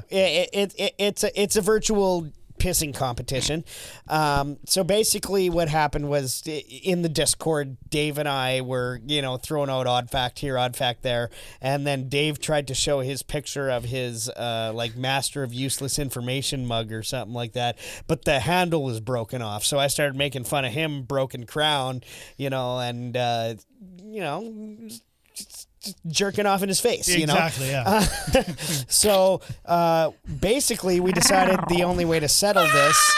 it's a virtual pissing competition. So basically, what happened was in the Discord, Dave and I were throwing out odd fact here, odd fact there, and then Dave tried to show his picture of his like Master of Useless Information mug or something like that, but the handle was broken off. So I started making fun of him, broken crown, and just jerking off in his face, exactly, yeah. So basically, we decided the only way to settle this.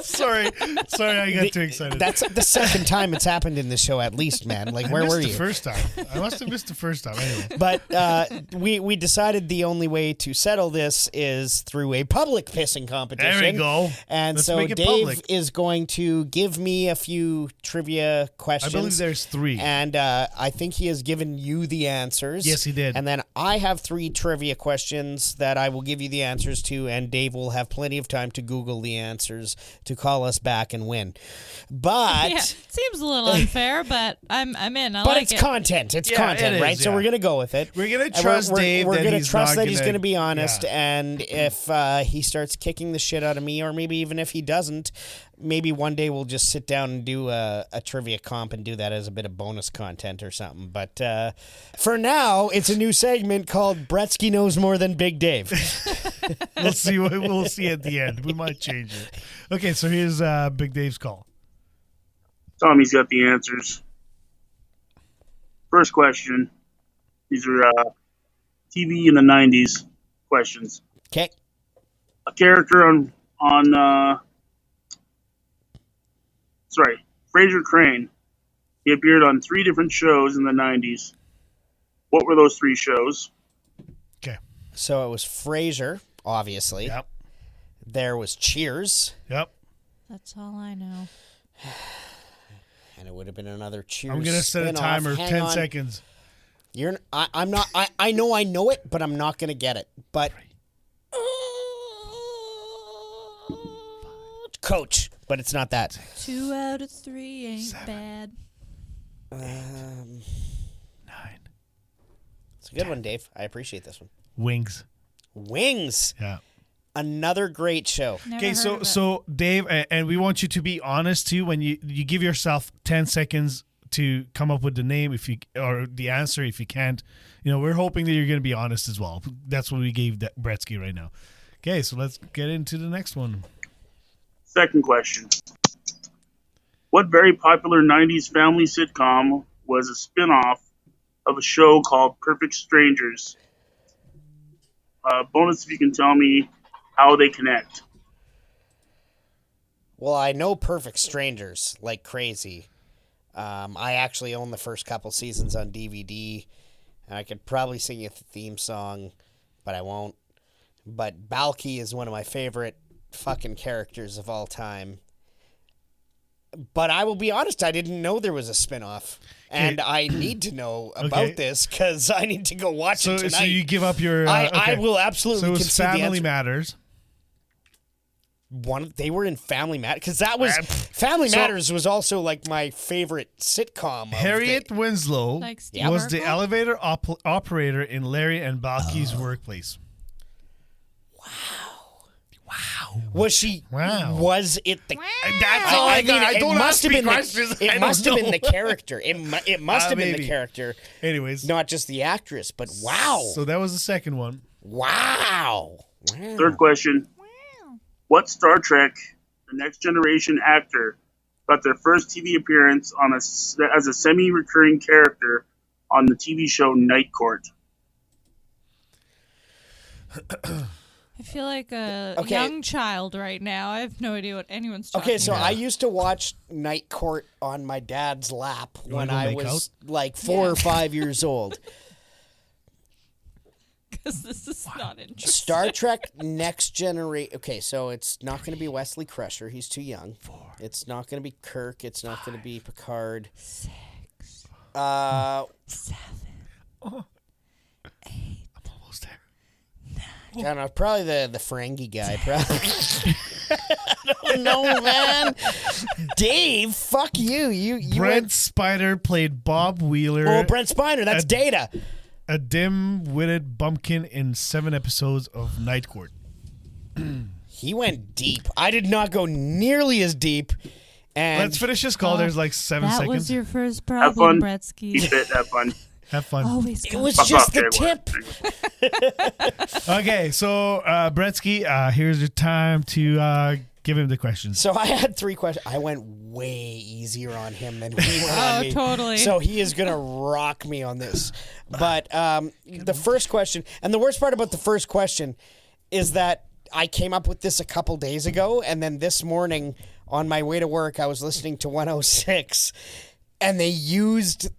Sorry, I got too excited. That's the second time it's happened in the show, at least, man. Like, where were you? The first time. I must have missed the first time. Anyway. But we decided the only way to settle this is through a public pissing competition. There we go. And Let's so make it Dave public. is going to give me a few trivia questions. I believe there's 3. And I think he has given you the answers. Yes, he did. And then I have 3 trivia questions that I will give you the answers to, and Dave will have plenty of time to Google the answers to call us back and win. But Yeah, seems a little unfair, but I'm in. I but like it's it. content. It's Yeah, content, it is, right? So yeah. we're gonna go with it. We're gonna And trust Dave We're that gonna he's trust not that he's gonna- gonna be honest. yeah. And if he starts kicking the shit out of me, or maybe even if he doesn't, maybe one day we'll just sit down and do a trivia comp and do that as a bit of bonus content or something. But for now, it's a new segment called Bretzky Knows More Than Big Dave. We'll see what we'll see at the end. We might change it. Okay, so here's Big Dave's call. Tommy's got the answers. First question. These are TV in the 90s questions. Okay. A character on Fraser Crane. He appeared on 3 different shows in the 90s. What were those 3 shows? Okay. So it was Frasier, obviously. Yep. There was Cheers. Yep. That's all I know. And it would have been another Cheers. I'm gonna set a spin-off. timer, Hang 10 on. seconds. I'm not. I know it, but I'm not gonna get it. But Coach, but it's not that. 2 out of 3 ain't bad. 9. It's a good one, Dave. I appreciate this one. Wings. Wings. Yeah. Another great show. Never Okay, heard of it. so Dave, and we want you to be honest too. When you give yourself 10 seconds to come up with the name, or the answer, if you can't, we're hoping that you're going to be honest as well. That's what we gave Bretzky right now. Okay, so let's get into the next one. Second question. What very popular 90s family sitcom was a spin-off of a show called Perfect Strangers? Bonus if you can tell me how they connect. Well, I know Perfect Strangers like crazy. I actually own the first couple seasons on DVD, and I could probably sing you the theme song, but I won't. But Balky is one of my favorite fucking characters of all time. But I will be honest, I didn't know there was a spinoff. And I need to know about this because I need to go watch it tonight. So you give up your... I will absolutely So it's concede the Family answer. Matters. They were in Family Matters because that was Family Matters was also like my favorite sitcom. Of Harriet Winslow Like Steve was the Urkel? elevator operator in Larry and Balky's workplace. Was she? Wow. Was it the? That's all I got. I it don't must ask have me been questions. The, I it don't must have been know. the character. It must have been the Maybe. character, Anyways, not just the actress. But wow, so that was the second one. wow. Third question. What Star Trek The Next Generation actor got their first TV appearance as a semi-recurring character on the TV show Night Court? I feel like a Okay. young child right now. I have no idea what anyone's talking Okay, so about. I used to watch Night Court on my dad's lap when wanna go I make was like 4 or 5 years old. Because this is not interesting. Star Trek Next Generation. Okay, so it's not going to be Wesley Crusher. He's too young. 4. It's not going to be Kirk. It's not going to be Picard. 6. 7. 8. I'm almost there. I don't know, probably the Ferengi guy. Probably. I don't know, man. Dave, fuck you. You Brent Spiner played Bob Wheeler. Oh, Brent Spiner. That's Data. A dim-witted bumpkin in 7 episodes of Night Court. He went deep. I did not go nearly as deep. And Let's finish this call. There's like 7 That seconds. was your first Have problem, fun. Bretsky. Keep it. Have fun. Have fun. Always it go. was Fuck just off, the Jay. tip. Okay, so Bretzky, here's your time to give him the questions. So I had 3 questions. I went way easier on him than he went on Oh, me. totally. So he is going to rock me on this. But the first question, and the worst part about the first question is that I came up with this a couple days ago, and then this morning on my way to work, I was listening to 106, and they used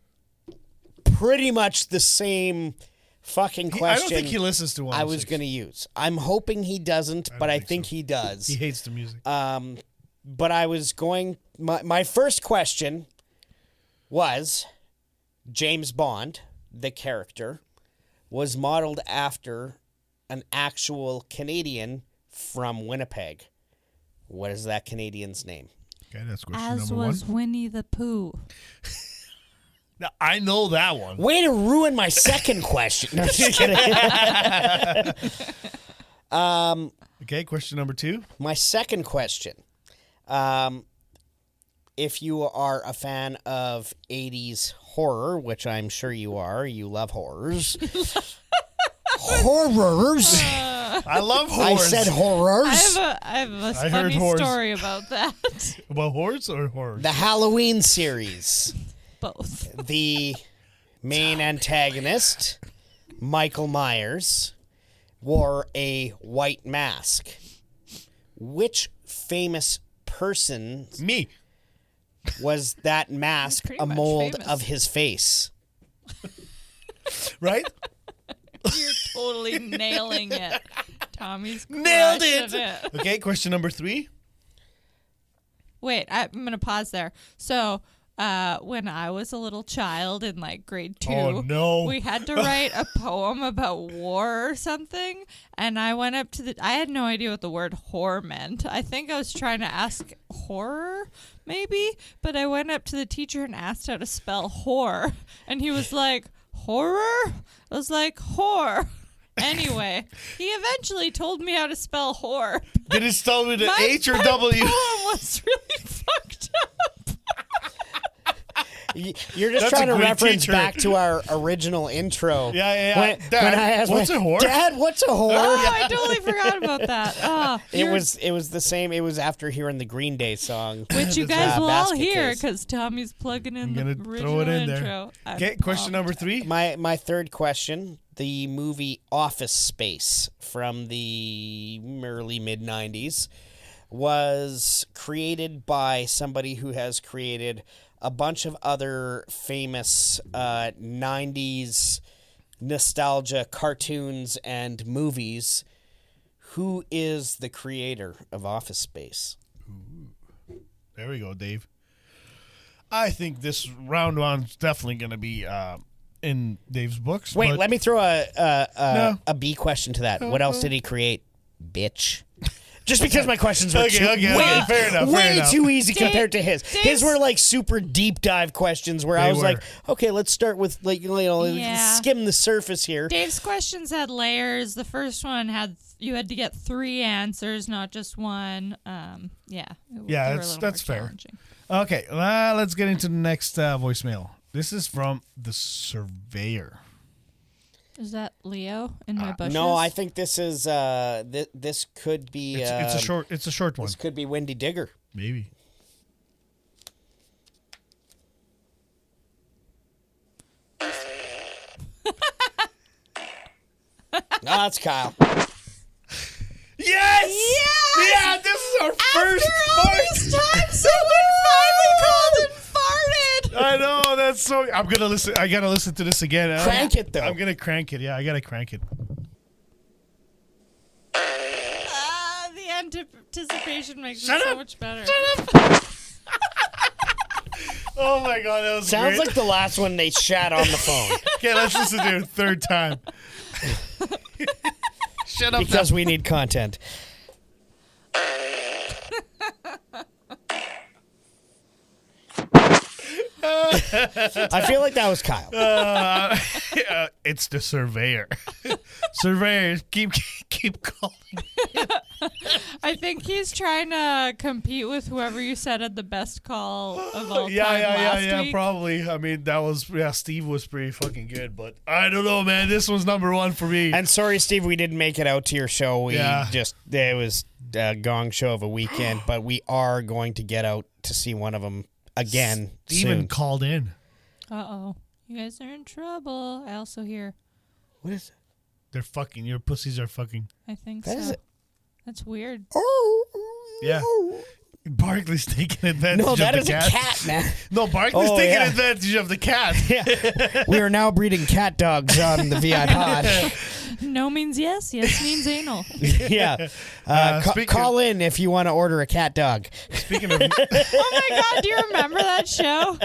pretty much the same fucking question. I don't think he listens to 106. I was going to use. I'm hoping he doesn't, but I think he does. He hates the music. But I was going. My first question was James Bond, the character, was modeled after an actual Canadian from Winnipeg. What is that Canadian's name? Okay, that's question As number was one. Winnie the Pooh. Now, I know that one. Way to ruin my second question. No, just kidding. Okay, question number 2. My second question. If you are a fan of 80s horror, which I'm sure you are, you love horrors. Horrors. I love horrors. I said horrors. I have a funny story about that. About horrors or horrors? The Halloween series. Both. The main antagonist, Michael Myers, wore a white mask. Which famous person Me. was that mask pretty a much mold famous. of his face? Right? You're totally nailing it. Tommy's Nailed crushing it. Okay, question number 3. Wait, I'm going to pause there. So, when I was a little child in like grade 2, Oh, no. we had to write a poem about war or something. And I went up to I had no idea what the word whore meant. I think I was trying to ask horror, maybe. But I went up to the teacher and asked how to spell whore. And he was like, horror? I was like, whore. Anyway, he eventually told me how to spell whore. Did it spell with an My H or W? poem was really fucked up. You're just That's trying a to great reference teacher. back to our original intro. Yeah. When Dad, I asked what's a whore? Dad, what's a whore? Oh, I totally forgot about that. Oh, It was the same. It was after hearing the Green Day song, which you guys will all Basket hear Case. because Tommy's plugging in the gonna original throw it in there. intro. Okay, question number 3. My third question: the movie Office Space from the early mid '90s was created by somebody who has created a bunch of other famous 90s nostalgia cartoons and movies. Who is the creator of Office Space? There we go, Dave. I think this round one's definitely going to be in Dave's books. Wait, but let me throw No. a B question to that. What else did he create? Bitch. Just because my questions were Okay, way, fair enough, way fair too easy Dave- compared to his. His were like super deep dive questions where I They was were. like, okay, let's start with like Yeah. skim the surface here. Dave's questions had layers. The first one you had to get 3 answers, not just one. Yeah. Yeah, they were a that's little more fair. challenging. Okay, let's get into the next voicemail. This is from the Surveyor. Is that Leo in my bushes? No, I think this is this could be It's a short one. this could be Windy Digger. Maybe. No, that's Kyle. Yes! Yeah, this is our first This time someone finally called and farted. I know, that's so. I'm gonna listen. I gotta listen to this again. Crank it, though. I'm gonna crank it. Yeah, I gotta crank it. The anticipation makes Shut it so up. much better. Oh my god, that was Sounds great. like the last one they shat on the phone. Okay, let's listen to it a third time. Shut up. Because we need content. I feel like that was Kyle. It's the Surveyor. Surveyor, keep calling. I think he's trying to compete with whoever you said had the best call of all time Yeah, week. probably. I mean, Steve was pretty fucking good, but I don't know, man. This one's number 1 for me. And sorry, Steve, we didn't make it out to your show. It was a gong show of a weekend, but we are going to get out to see one of them again Steven soon. called in. Uh-oh. You guys are in trouble. I also hear. What is it? They're fucking. Your pussies are fucking. I think That so. is it. That's weird. Yeah. Barkley's taking advantage No, of that the is cat. a cat, man. No, Barkley's Oh, taking yeah. advantage of the cat. Yeah. We are now breeding cat dogs on the VIPOD. No means yes. Yes means anal. Yeah. Call in if you want to order a cat dog. Speaking of... Oh my God, do you remember that show?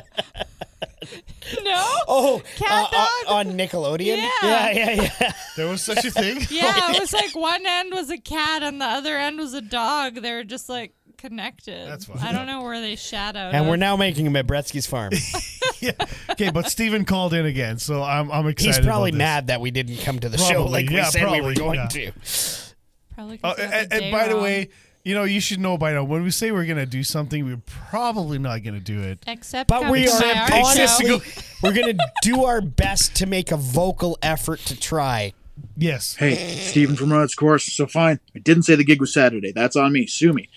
No? Oh, Cat dog? on Nickelodeon? Yeah. Yeah. There was such a thing? Yeah, it was like one end was a cat and the other end was a dog. They were just like connected. That's fine. I don't know where they shadowed. And we're now making him at Bretzky's farm. Yeah. Okay, but Steven called in again, so I'm excited. He's probably about this. mad that we didn't come to the show Probably, like we yeah, said we were probably, going yeah. to. Probably 'cause they got And day by the wrong. way, you know, you should know by now, when we say we're going to do something, we're probably not going to do it. Except But we coming are to my art honestly, show. we're going to do our best to make a vocal effort to try. Yes. Hey, Stephen from Run Its Course. So fine. I didn't say the gig was Saturday. That's on me. Sue me.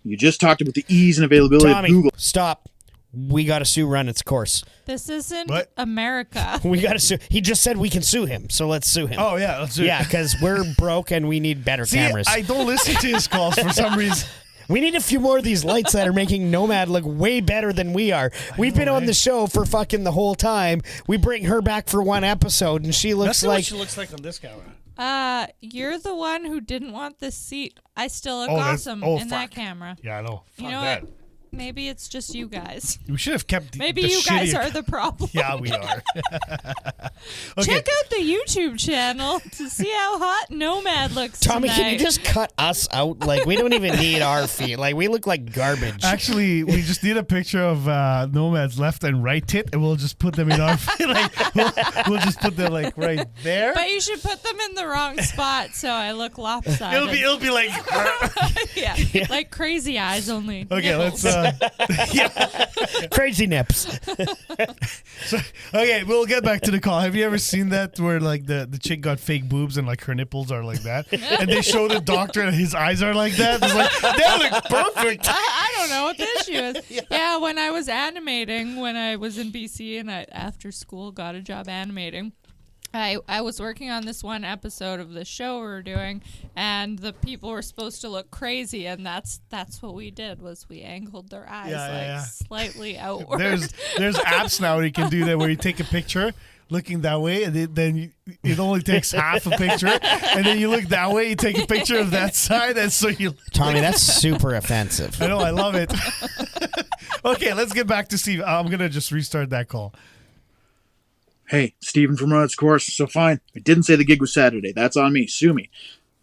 You just talked about the ease and availability Tommy, of Google. stop. We got to sue Run Its Course. This isn't What? America. We got to sue. He just said we can sue him, so let's sue him. Oh, yeah, let's do it. Yeah, because we're broke and we need better See, cameras. I don't listen to his calls for some reason. We need a few more of these lights that are making Nomad look way better than we are. We've been on the show for fucking the whole time. We bring her back for one episode, and she looks That's like... what she looks like on this camera. You're the one who didn't want this seat. I still look Oh, that's- awesome oh, in that fuck. camera. Yeah, I know. You Fuck know that. what? Maybe it's just you guys. We should have kept the Maybe the you guys shittier- are the problem. Yeah, we are. Okay. Check out the YouTube channel to see how hot Nomad looks Tommy, tonight. can you just cut us out? Like, we don't even need our feet. Like, we look like garbage. Actually, we just need a picture of Nomad's left and right tit, and we'll just put them in our like we'll just put them like right there. But you should put them in the wrong spot so I look lopsided. It'll be like yeah, like crazy eyes only. okay. nipples. Let's Crazy nips. So, okay, we'll get back to the call. Have you ever seen that where like the chick got fake boobs and like her nipples are like that, and they show the doctor and his eyes are like that? It's like they look perfect. I don't know what the issue is. Yeah, when I was animating, when I was in BC and I after school got a job animating, I was working on this one episode of the show we were doing, and the people were supposed to look crazy, and that's what we did was we angled their eyes slightly outward. There's apps now where you can do that where you take a picture looking that way, and it only takes half a picture, and then you look that way, you take a picture of that side, and so you. Tommy, that's super offensive. I know, I love it. Okay, let's get back to Steve. I'm gonna just restart that call. Hey, Stephen from Run Its Course. So fine. I didn't say the gig was Saturday. That's on me. Sue me.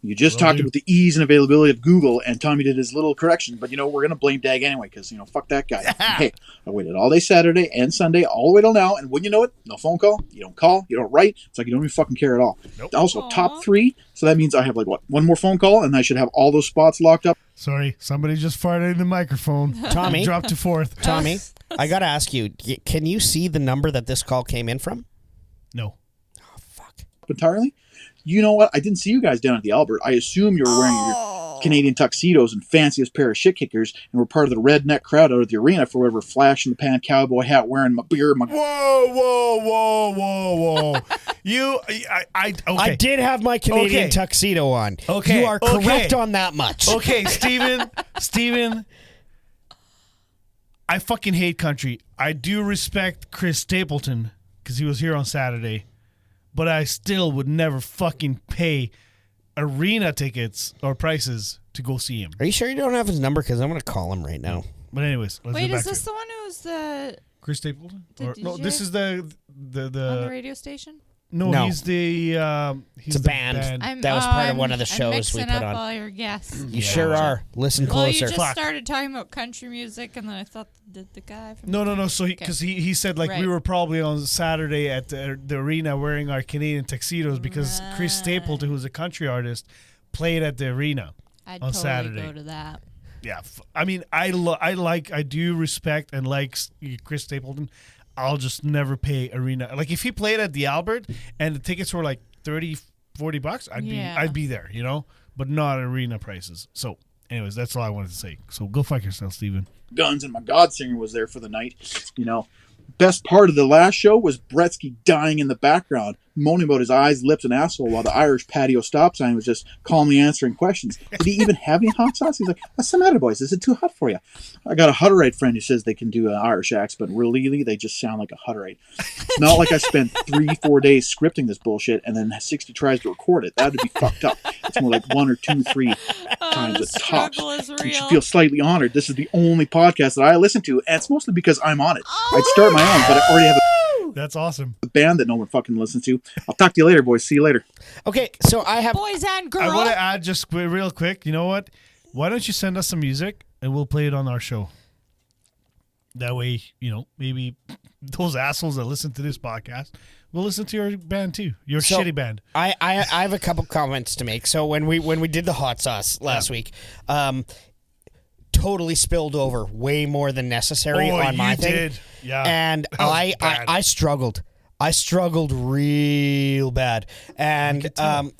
You just talked about the ease and availability of Google, and Tommy did his little correction, but, we're going to blame Dag anyway, because, fuck that guy. Hey, I waited all day Saturday and Sunday, all the way till now, and wouldn't you know it, no phone call, you don't call, you don't write, it's like you don't even fucking care at all. Nope. Also, top 3, so that means I have, one more phone call, and I should have all those spots locked up. Sorry, somebody just farted in the microphone. Tommy? Dropped to 4th. Tommy, I got to ask you, can you see the number that this call came in from? No. Oh, fuck. Entirely. You know what? I didn't see you guys down at the Albert. I assume you were wearing your Canadian tuxedos and fanciest pair of shit kickers and were part of the redneck crowd out at the arena for whatever flash in the pan cowboy hat wearing my beer. Whoa. Okay. I did have my Canadian tuxedo on. Okay. You are correct on that much. Okay, Steven, I fucking hate country. I do respect Chris Stapleton because he was here on Saturday, but I still would never fucking pay arena tickets or prices to go see him. Are you sure you don't have his number? Because I'm going to call him right now. But anyways, let's Wait, get back is this to the one who's the Chris Stapleton? the No, DJ? this is the on the radio station? No, he's the It's a band. That was part of one of the shows we I'm put mixing up on. all your guests. You sure are. Listen Well, you closer. just started talking about country music, and then I thought the guy from No. So because he said like we Right. were probably on Saturday at the arena wearing our Canadian tuxedos because Chris Stapleton, who's a country artist, played at the arena I'd on totally Saturday. go to that. Yeah, I mean, I do respect and like Chris Stapleton. I'll just never pay arena. Like if he played at the Albert and the tickets were like $30-$40, I'd be there, but not arena prices. So, anyways, that's all I wanted to say. So go fuck yourself, Steven. Guns, and my God singer was there for the night. Best part of the last show was Bretzky dying in the background. moaning about his eyes, lips, and asshole while the Irish patio stop sign was just calmly answering questions. Did he even have any hot sauce? He's like, what's the matter, boys? Is it too hot for you? I got a Hutterite friend who says they can do an Irish accent, but really they just sound like a Hutterite. Not like I spent 3-4 days scripting this bullshit and then 60 tries to record it. That would be fucked up. It's more like 1 or 2, 3 times at tops. You should feel slightly honored. This is the only podcast that I listen to, and it's mostly because I'm on it. I'd start my own, but I already have That's awesome. a band that no one fucking listens to. I'll talk to you later, boys. See you later. Okay, so I have boys and girls. I want to add just real quick. You know what? Why don't you send us some music and we'll play it on our show? That way, maybe those assholes that listen to this podcast will listen to your band too. Your shitty band. I have a couple comments to make. So when we did the hot sauce last week, totally spilled over way more than necessary on my thing. Did. Yeah. And I struggled. I struggled real bad. And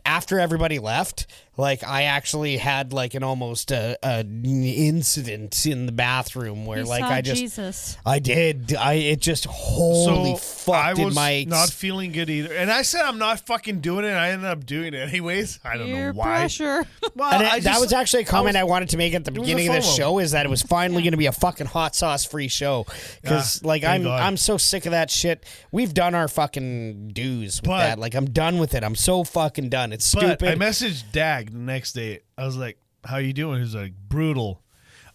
after everybody left, like I actually had like an almost an incident in the bathroom where Jesus. It just holy fuck I did was my not feeling good either. And I said I'm not fucking doing it, and I ended up doing it anyways. I don't know why. Pressure. Well, and that was actually a comment I wanted to make at the beginning of this show, is that it was finally going to be a fucking hot sauce free show, because I'm so sick of that shit. We've done our fucking dues with that. Like I'm done with it. I'm so fucking done. It's stupid. I messaged Dag the next day. I was like, how you doing? He's like, brutal.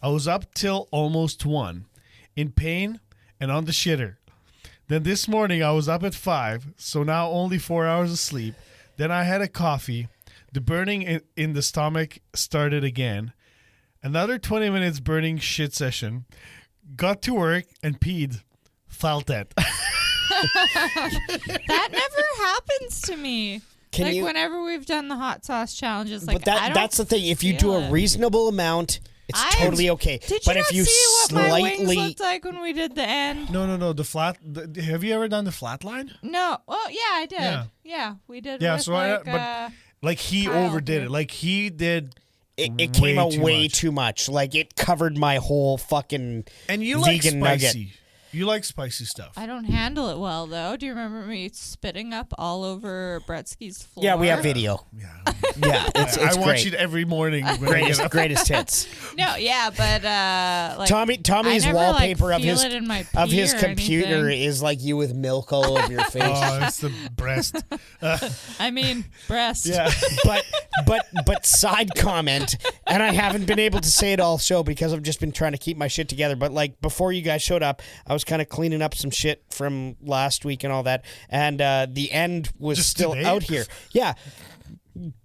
I was up till almost 1 in pain and on the shitter. Then this morning I was up at 5, so now only 4 hours of sleep. Then I had a coffee. The burning in the stomach started again. Another 20 minutes burning shit session. Got to work and peed. Felt it. That never happens to me. Whenever we've done the hot sauce challenges, like, but that's the thing. If you do a reasonable amount, it's totally okay. Did but you if not you see what my wings slightly looked like when we did the end? No. The flat. Have you ever done the flat line? No. Well, yeah, I did. Yeah, we did. Yeah, with so but he Kyle overdid did. it. Like he did. It came out way too much. Like it covered my whole fucking and you vegan like spicy. nugget. You like spicy stuff. I don't handle it well, though. Do you remember me spitting up all over Bretzky's floor? Yeah, we have video. Yeah, it's I great. watch it every morning. Greatest hits. No, yeah, but like Tommy's wallpaper of his computer anything. is like you with milk all over your face. Oh, it's the breast. I mean, breast. Yeah, but side comment, and I haven't been able to say it all show because I've just been trying to keep my shit together. But like before you guys showed up, I was kind of cleaning up some shit from last week and all that, and the end was Just still today? out here. Yeah.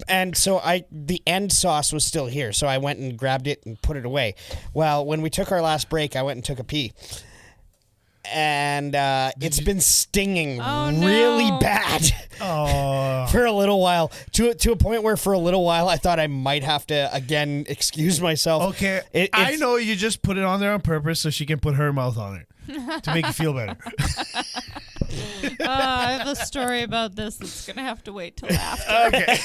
And so the end sauce was still here, so I went and grabbed it and put it away. Well, when we took our last break, I went and took a pee. And it's been stinging really bad for a little while, to a point where for a little while I thought I might have to again excuse myself. Okay, I know you just put it on there on purpose so she can put her mouth on it to make you feel better. I have a story about this that's going to have to wait till after. Okay.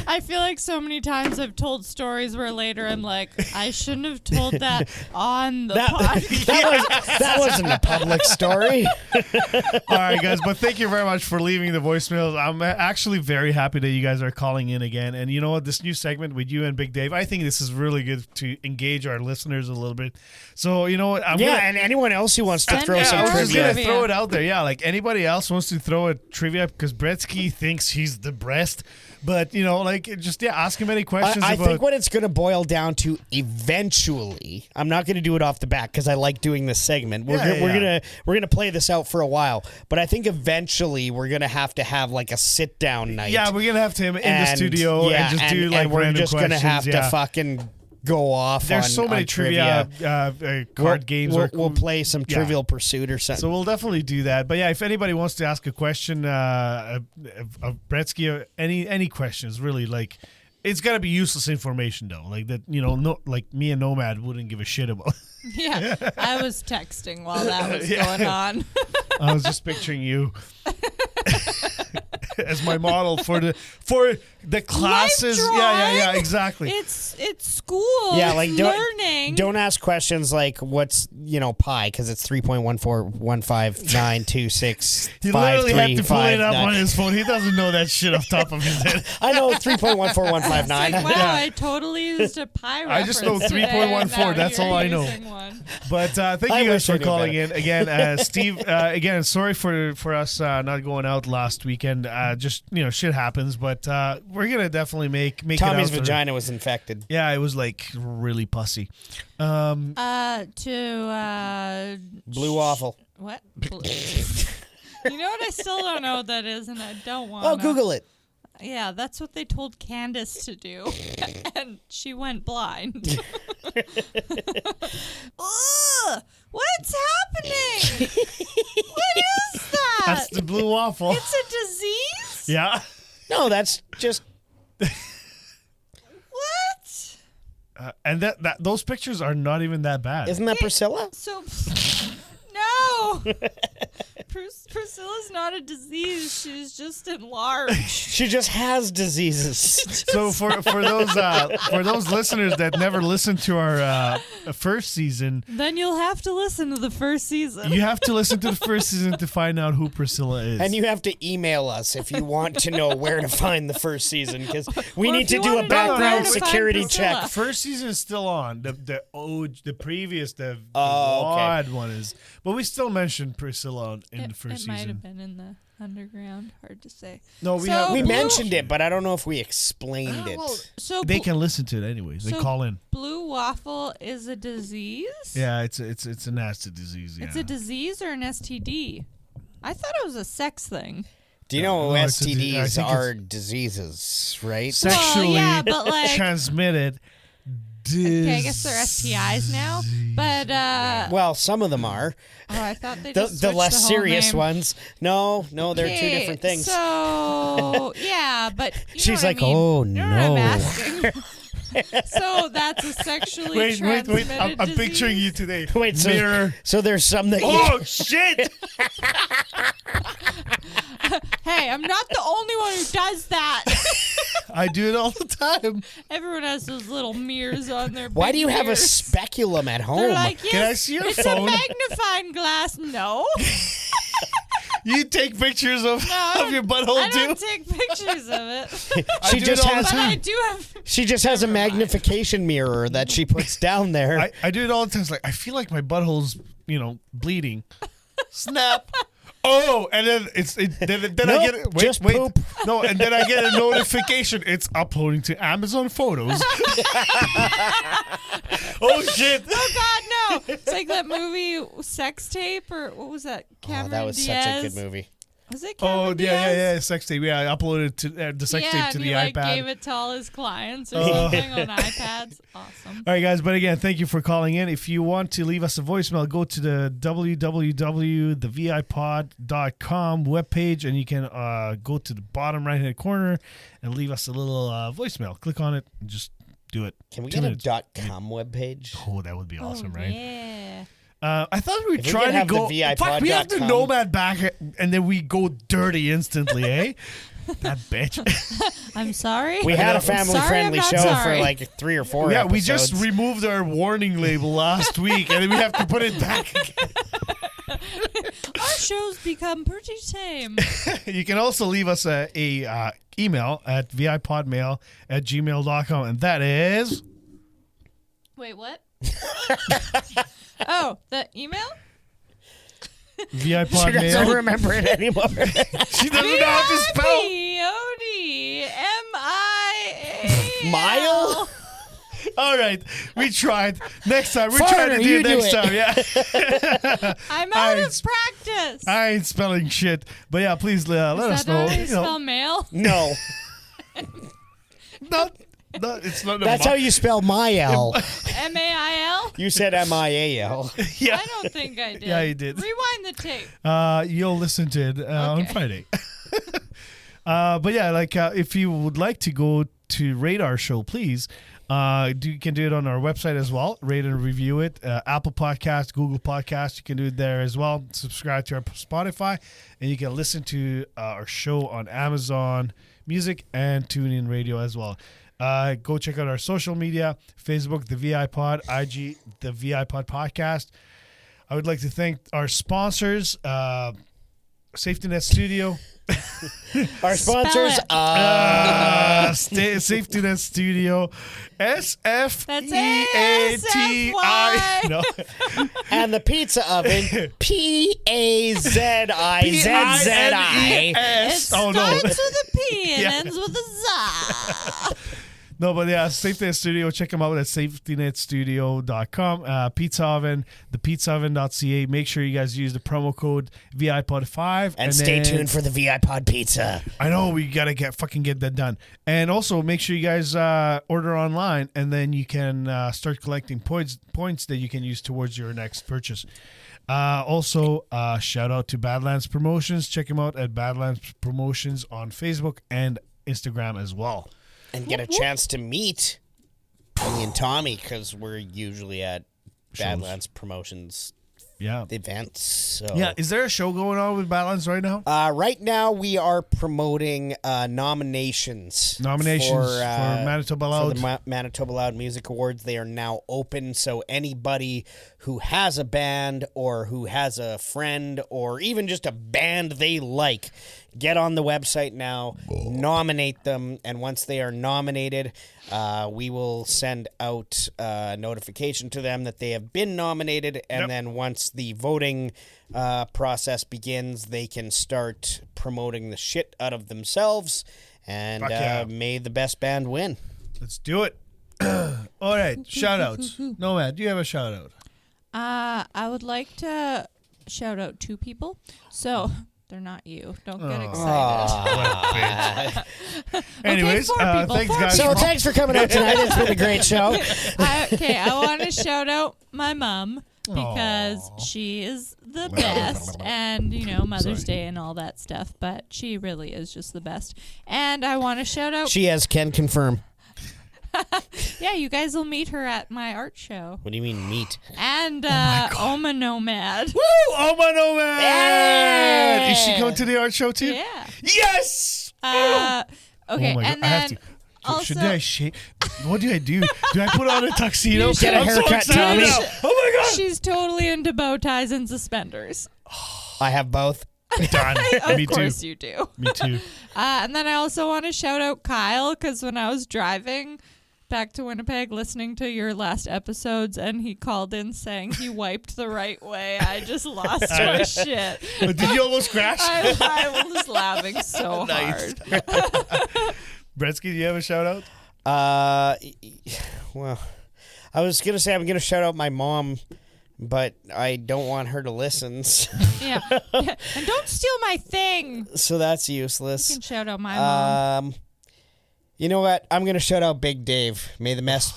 I feel like so many times I've told stories where later I'm like, I shouldn't have told that on the podcast. That wasn't a public story. All right, guys, but thank you very much for leaving the voicemails. I'm actually very happy that you guys are calling in again. And you know what? This new segment with you and Big Dave, I think this is really good to engage our listeners a little bit. So, you know what? And anyone else who wants to throw some I was just trivia. going to throw it out there. Yeah, like anybody else wants to throw a trivia because Bretzky thinks he's the breast. But, you know, like, just, ask him any questions I about... think what it's going to boil down to eventually, I'm not going to do it off the bat because I like doing this segment. We're gonna play this out for a while, but I think eventually we're going to have like a sit down night. Yeah, we're going to have him in the studio and just do like we're random just going to have to fucking go off. There's so many trivia card games. We'll play some Trivial Pursuit or something. So we'll definitely do that. But yeah, if anybody wants to ask a question of Bretzky, any questions, really, like, it's got to be useless information though. Like that, you know, no, like me and Nomad wouldn't give a shit about. Yeah, I was texting while that was going on. I was just picturing you as my model for the classes. Yeah, exactly. It's school. Yeah, it's like learning. don't ask questions like what's pi because it's 3.1415926. He literally had to pull it up on his phone. He doesn't know that shit off top of his head. I know 3.14159. Like, wow, I totally used a pi reference. I just know 3.14. That's all I know. But thank you guys for calling in again, Steve. Again, sorry for us not going out last weekend. Just shit happens, but we're gonna definitely make Tommy's it out vagina was infected. Yeah, it was like really pussy. Blue waffle. What? You know what? I still don't know what that is, and I don't want. Oh, Google it. Yeah, that's what they told Candace to do, and she went blind. Ugh, what's happening? What is that? That's the blue waffle. It's a disease? Yeah. No, that's just. What? And that those pictures are not even that bad. Isn't that Priscilla? So, no. Priscilla's not a disease. She's just enlarged. She just has diseases. So for those listeners that never listened to our first season, then you'll have to listen to the first season. You have to listen to the first season to find out who Priscilla is. And you have to email us if you want to know where to find the first season because we Or need if to you do a wanna know where background to find security Priscilla. check. First season is still on. The previous okay. odd one is, but we still mentioned Priscilla in the first It might season. have been in the underground. Hard to say. No, We mentioned it, but I don't know if we explained it. So They can listen to it anyways. They so call in. Blue waffle is a disease? Yeah, it's a nasty disease. Yeah. It's a disease or an STD? I thought it was a sex thing. Do you know No, it's a STDs I think are diseases, right? Sexually yeah, but like- transmitted. Okay, I guess they're STIs now, but well, some of them are. oh, I thought they The, just the switched less the whole serious name. ones. No, they're two Okay, different things. So yeah, but you know She's what I like, mean. oh, You know what I'm no. asking? So that's a sexually Wait. transmitted I'm disease? picturing you today. Wait, Mirror. so there's some that Oh shit! Hey, I'm not the only one who does that. I do it all the time. Everyone has those little mirrors on their. Why big do you have a mirrors. speculum at home? They're like, yes, Can I see your it's phone? a magnifying glass. No. You take pictures of your butthole I too? don't take pictures of it. She do just it all has the But time. I do have. she just has a magnification mirror that she puts down there. I do it all the time. It's like I feel like my butthole's bleeding. Snap. Oh, and then then I Nope, get just poop. No, and then I get a notification. It's uploading to Amazon Photos. Oh shit! Oh God, no! It's like that movie Sex Tape, or what was that? Cameron that was Diaz? such a good movie. Was it Cameron Oh Diaz? yeah, sex tape. Yeah, I uploaded to the sex tape to and the he like iPad. gave it to all his clients or something on iPads. Awesome. All right, guys. But again, thank you for calling in. If you want to leave us a voicemail, go to the www.thevipod.com webpage, and you can go to the bottom right-hand corner and leave us a little voicemail. Click on it and just do it. Can we 2 get minutes. a .com webpage? Oh, that would be awesome, right? Yeah. I thought we were If we trying could to have the go. Fuck, we have the VIPod.com. Nomad back, and then we go dirty instantly, eh? That bitch. I'm sorry. We had a I'm sorry, family-friendly I'm show not for sorry. like 3 or 4 Yeah, episodes. we just removed our warning label last week, and then we have to put it back again. Our shows become pretty tame. You can also leave us a email at vipodmail@gmail.com, and that is... Wait, what? Oh, the email? She VIPod doesn't mail. remember it anymore. She doesn't know how to spell. VIPODMIA. Mile? All right, we tried. Next time, we're Foreigner, trying to do you it do next it. time. Yeah. I'm out of practice. I ain't spelling shit, but yeah, please let us Is that know. how you spell mail? No. No, it's not. That's how you spell Mail. MAIL? You said MIAL. Yeah. I don't think I did. Yeah, you did. Rewind the tape. You'll listen to it on Friday. But yeah, like if you would like to go to rate our show, please. You can do it on our website as well. Rate and review it. Apple Podcast, Google Podcast. You can do it there as well. Subscribe to our Spotify, and you can listen to our show on Amazon Music and TuneIn Radio as well. Go check out our social media, Facebook, the VIPOD, IG, the VIPOD Podcast. I would like to thank our sponsors, Safety Net Studio. Our sponsors Safety Net Studio, SFEATI. No. And the pizza oven, PAZIZZI. It starts with a P and ends with a Z. No, but yeah, Safety Net Studio. Check them out at safetynetstudio.com. Pizza Oven, thepizzaoven.ca. Make sure you guys use the promo code VIPOD5. And stay tuned for the VIPOD pizza. I know, we got to get that done. And also, make sure you guys order online, and then you can start collecting points that you can use towards your next purchase. Also, shout out to Badlands Promotions. Check them out at Badlands Promotions on Facebook and Instagram as well. And get a chance to meet me and Tommy, because we're usually at Badlands Promotions events. So. Yeah, is there a show going on with Badlands right now? Right now, we are promoting nominations. For Manitoba Loud. For the Manitoba Loud Music Awards. They are now open, so anybody who has a band or who has a friend or even just a band they like, get on the website now, nominate them, and once they are nominated, we will send out a notification to them that they have been nominated, and then once the voting process begins, they can start promoting the shit out of themselves, and may the best band win. Let's do it. All right, shout-outs. Nomad, do you have a shout-out? I would like to shout out 2 people. So... They're not you. Don't get excited. Anyways, okay, thanks, guys. So thanks for coming out tonight. It's been a great show. I want to shout out my mom because she is the best. And, Mother's Day and all that stuff. But she really is just the best. And I want to shout out... She can confirm. Yeah, you guys will meet her at my art show. What do you mean meet? And Oma Nomad. Woo! Oma Nomad! Hey! Is she coming to the art show too? Yeah. Yes! Okay, oh my God. and I have then to. also... Should I shave? What do I do? Do I put on a tuxedo? Get a haircut, Tommy. Oh my God! She's totally into bow ties and suspenders. I have both. Done. Me too. Of course you do. Me too. And then I also want to shout out Kyle, because when I was driving back to Winnipeg listening to your last episodes and he called in saying he wiped the right way, I just lost my shit. Did you almost crash? I was laughing so hard. Bretzky, do you have a shout out? Well, I was going to say I'm going to shout out my mom, but I don't want her to listen. Yeah. And don't steal my thing. So that's useless. You can shout out my mom. You know what? I'm going to shout out Big Dave. May the mest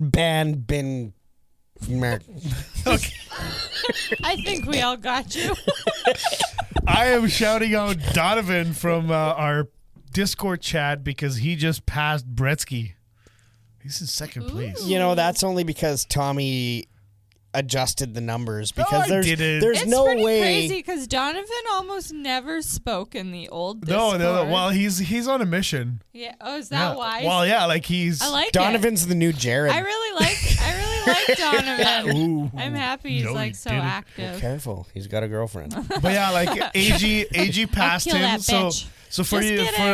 band been... Okay. I think we all got you. I am shouting out Donovan from our Discord chat because he just passed Bretzky. He's in second place. That's only because Tommy adjusted the numbers, because there's it's no pretty way. crazy because Donovan almost never spoke in the old Discord. No. Well, he's on a mission. Yeah. Oh, is that why? Well, yeah, like he's. I like Donovan's the new Jared. I really like Donovan. Ooh. I'm happy he's so active. Be careful, he's got a girlfriend. But yeah, like AG passed I'll kill him. that bitch. So for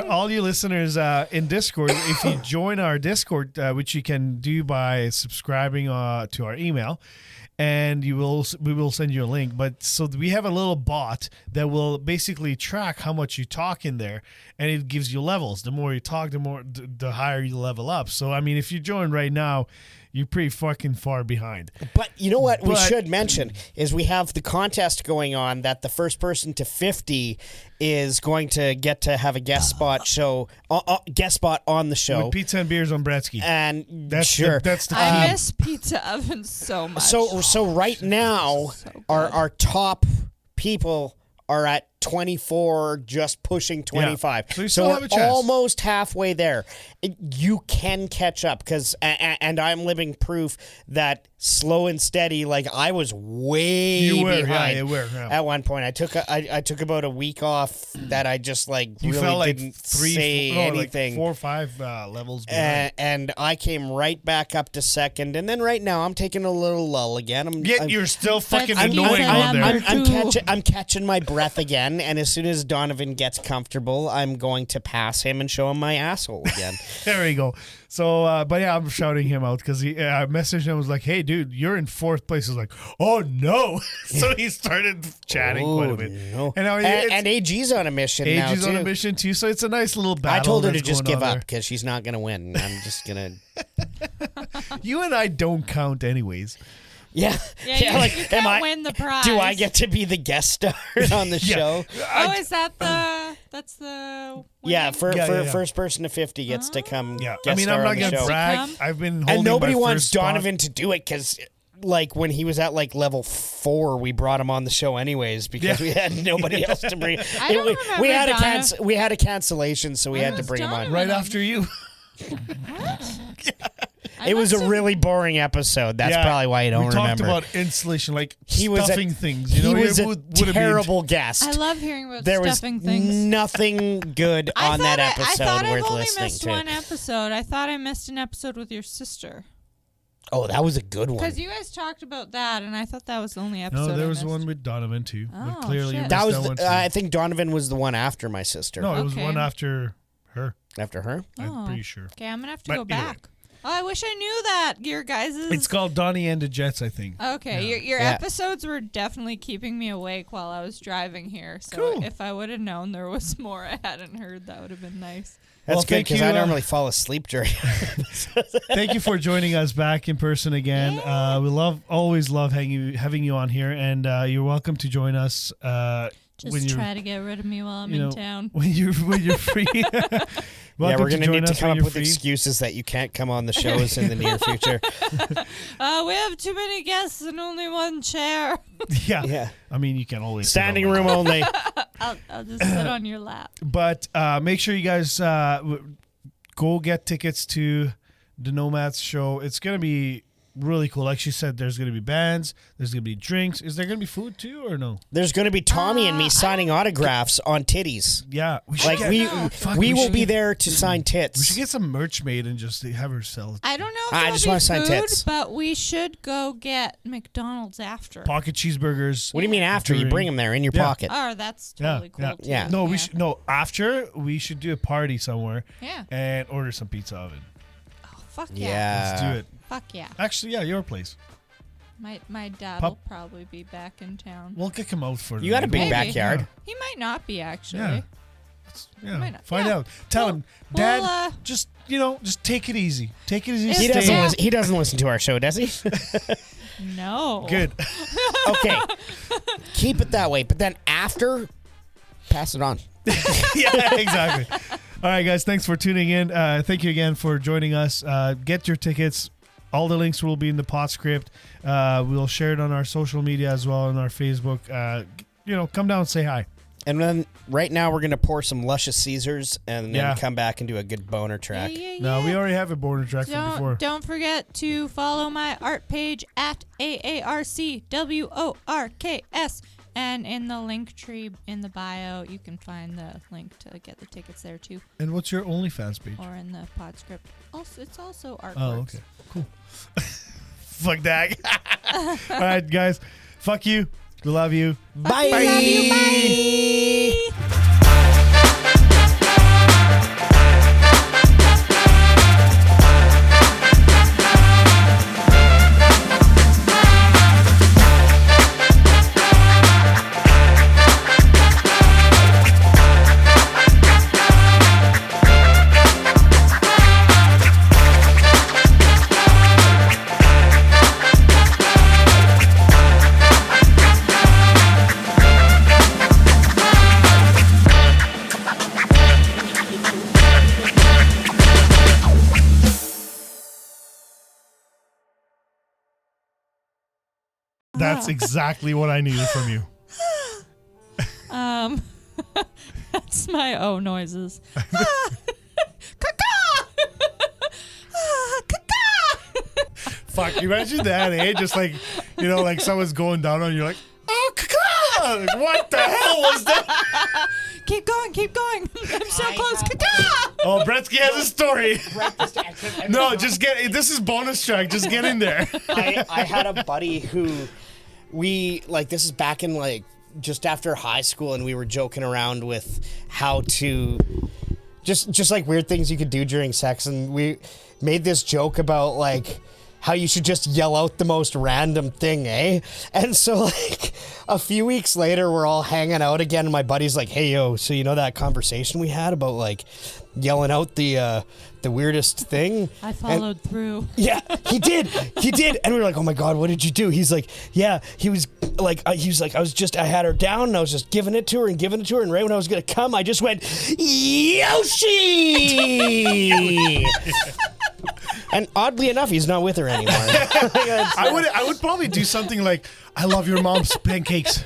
all you listeners in Discord, if you join our Discord, which you can do by subscribing to our email, and we will send you a link. But so we have a little bot that will basically track how much you talk in there, and it gives you levels. The more you talk, the higher you level up. So I mean, if you join right now, you're pretty fucking far behind. But you know what we should mention is we have the contest going on that the first person to 50 is going to get to have a guest spot on the show. With pizza and beers on Bretzky. And that's the key. I miss pizza oven so much. So right now our top people are at 24, just pushing 25. So you still have we're a chance. almost halfway there. You can catch up because, and I'm living proof that slow and steady. Like I was way behind. you were. At one point. I took about a week off that I just like You really felt like didn't say anything. like 4 or 5 levels behind. And I came right back up to second, and then right now I'm taking a little lull again. You're still fucking Bretzky annoying said on there. I'm catching my breath again, and as soon as Donovan gets comfortable, I'm going to pass him and show him my asshole again. There you go. So, but yeah, I'm shouting him out because I messaged him. I was like, "Hey, dude, you're in 4th place." He's like, "Oh no!" So he started chatting quite a bit. No. And, And AG's on a mission now AG's too. on a mission too. So it's a nice little battle. I told her to that's just going give on up because she's not going to win. I'm just gonna. there. You and I don't count anyways. Yeah, Yeah, like, you can't win the prize. Do I get to be the guest star on the show? Oh, is that that's the Yeah, winning? first person to 50 gets to come. Yeah, guest I mean, star I'm on not the gonna show. brag. I've been holding And nobody my wants first spot. Donovan to do it because, like, when he was at like level 4, we brought him on the show anyways because we had nobody else to bring. I don't we had a remember we had a cancellation, so we had to was bring him on. Donovan right after you. It was a really boring episode. That's probably why you don't we remember. talked about installation, like He was stuffing things. You know, he was it a would have been- terrible guest. I love hearing about There was stuffing things. nothing good on that I episode thought I've worth only listening missed to. one episode. I thought I missed an episode with your sister. Oh, that was a good one. Because you guys talked about that, and I thought that was the only episode. No, there I was missed. one with Donovan too. Oh, but clearly, you shit. missed That was. one too. I think Donovan was the one after my sister. No, it was Okay. one after her. After her. I'm Oh. pretty sure. Okay, I'm gonna have to But go anyway. back. Oh, I wish I knew that. Your guys' It's called Donnie and the Jets, I think. Okay, your Yeah. episodes were definitely keeping me awake while I was driving here. So Cool. if I would have known there was more I hadn't heard, that would have been nice. That's Well, good thank because you, I normally fall asleep during. Thank you for joining us back in person again. We always love having you on here, and you're welcome to join us. Just try to get rid of me while I'm in town. When you're free. Yeah, we're going gonna to need to come up with free. excuses that you can't come on the shows in the near future. We have too many guests and only one chair. Yeah. Yeah. I mean, you can always sit Standing on that. room only. I'll just sit on your lap. But make sure you guys go get tickets to the Nomads show. It's going to be really cool. Like she said, there's going to be bands. There's going to be drinks. Is there going to be food too or no? There's going to be Tommy and me signing autographs on titties. Yeah. We should Like get, we will should be get- there to sign tits. We should get some merch made and just have her sell it. I don't know if I there'll just be wanna sign food, tits. but we should go get McDonald's after. Pocket cheeseburgers. What do you mean after? You during- bring them there in your Yeah. pocket. Oh, that's Yeah, totally cool yeah, too. Yeah. No, after we should do a party somewhere Yeah. and order some pizza oven. Fuck yeah. Yeah. Let's do it. Fuck yeah. Actually, yeah, your place. My dad will probably be back in town. We'll kick him out for the You got a big Maybe. backyard. He might not be actually. Yeah. Yeah. Might not- Find yeah. out. Tell him, Well, Dad, just take it easy. Take it easy. If- He Stay. doesn't. Yeah. He doesn't listen to our show, does he? No. Good. Okay. Keep it that way, but then after, pass it on. Yeah, exactly. All right, guys. Thanks for tuning in. Thank you again for joining us. Get your tickets. All the links will be in the pod script. We'll share it on our social media as well on our Facebook. Come down and say hi. And then right now we're gonna pour some luscious Caesars and then Yeah. come back and do a good boner track. Yeah. No, we already have a border track from before. Don't forget to follow my art page at AARCworks. And in the link tree in the bio, you can find the link to get the tickets there too, And what's your OnlyFans page? or in the pod script. Also, it's also AARCworks. Oh, okay. Cool. Fuck that. All right, guys. Fuck you. We love you. Bye. Love you. Bye. That's exactly what I needed from you. That's my noises. Fuck, you imagine that, eh? Just like, like someone's going down on you, like, oh, caca! Like, what the hell was that? Keep going. I'm so close. Caca! Oh, Bretzky has a story. No, this is bonus track. Just get in there. I had a buddy who this is back in just after high school, and we were joking around with how to just like weird things you could do during sex, and we made this joke about how you should just yell out the most random thing, eh? And so a few weeks later, we're all hanging out again, and my buddy's like, hey, yo, so you know that conversation we had about yelling out the weirdest thing? I followed through. Yeah, he did. And we were like, oh my God, what did you do? He's like, yeah, I had her down and I was just giving it to her, and right when I was going to come, I just went, Yoshi! And oddly enough, he's not with her anymore. I would probably do something like, I love your mom's pancakes.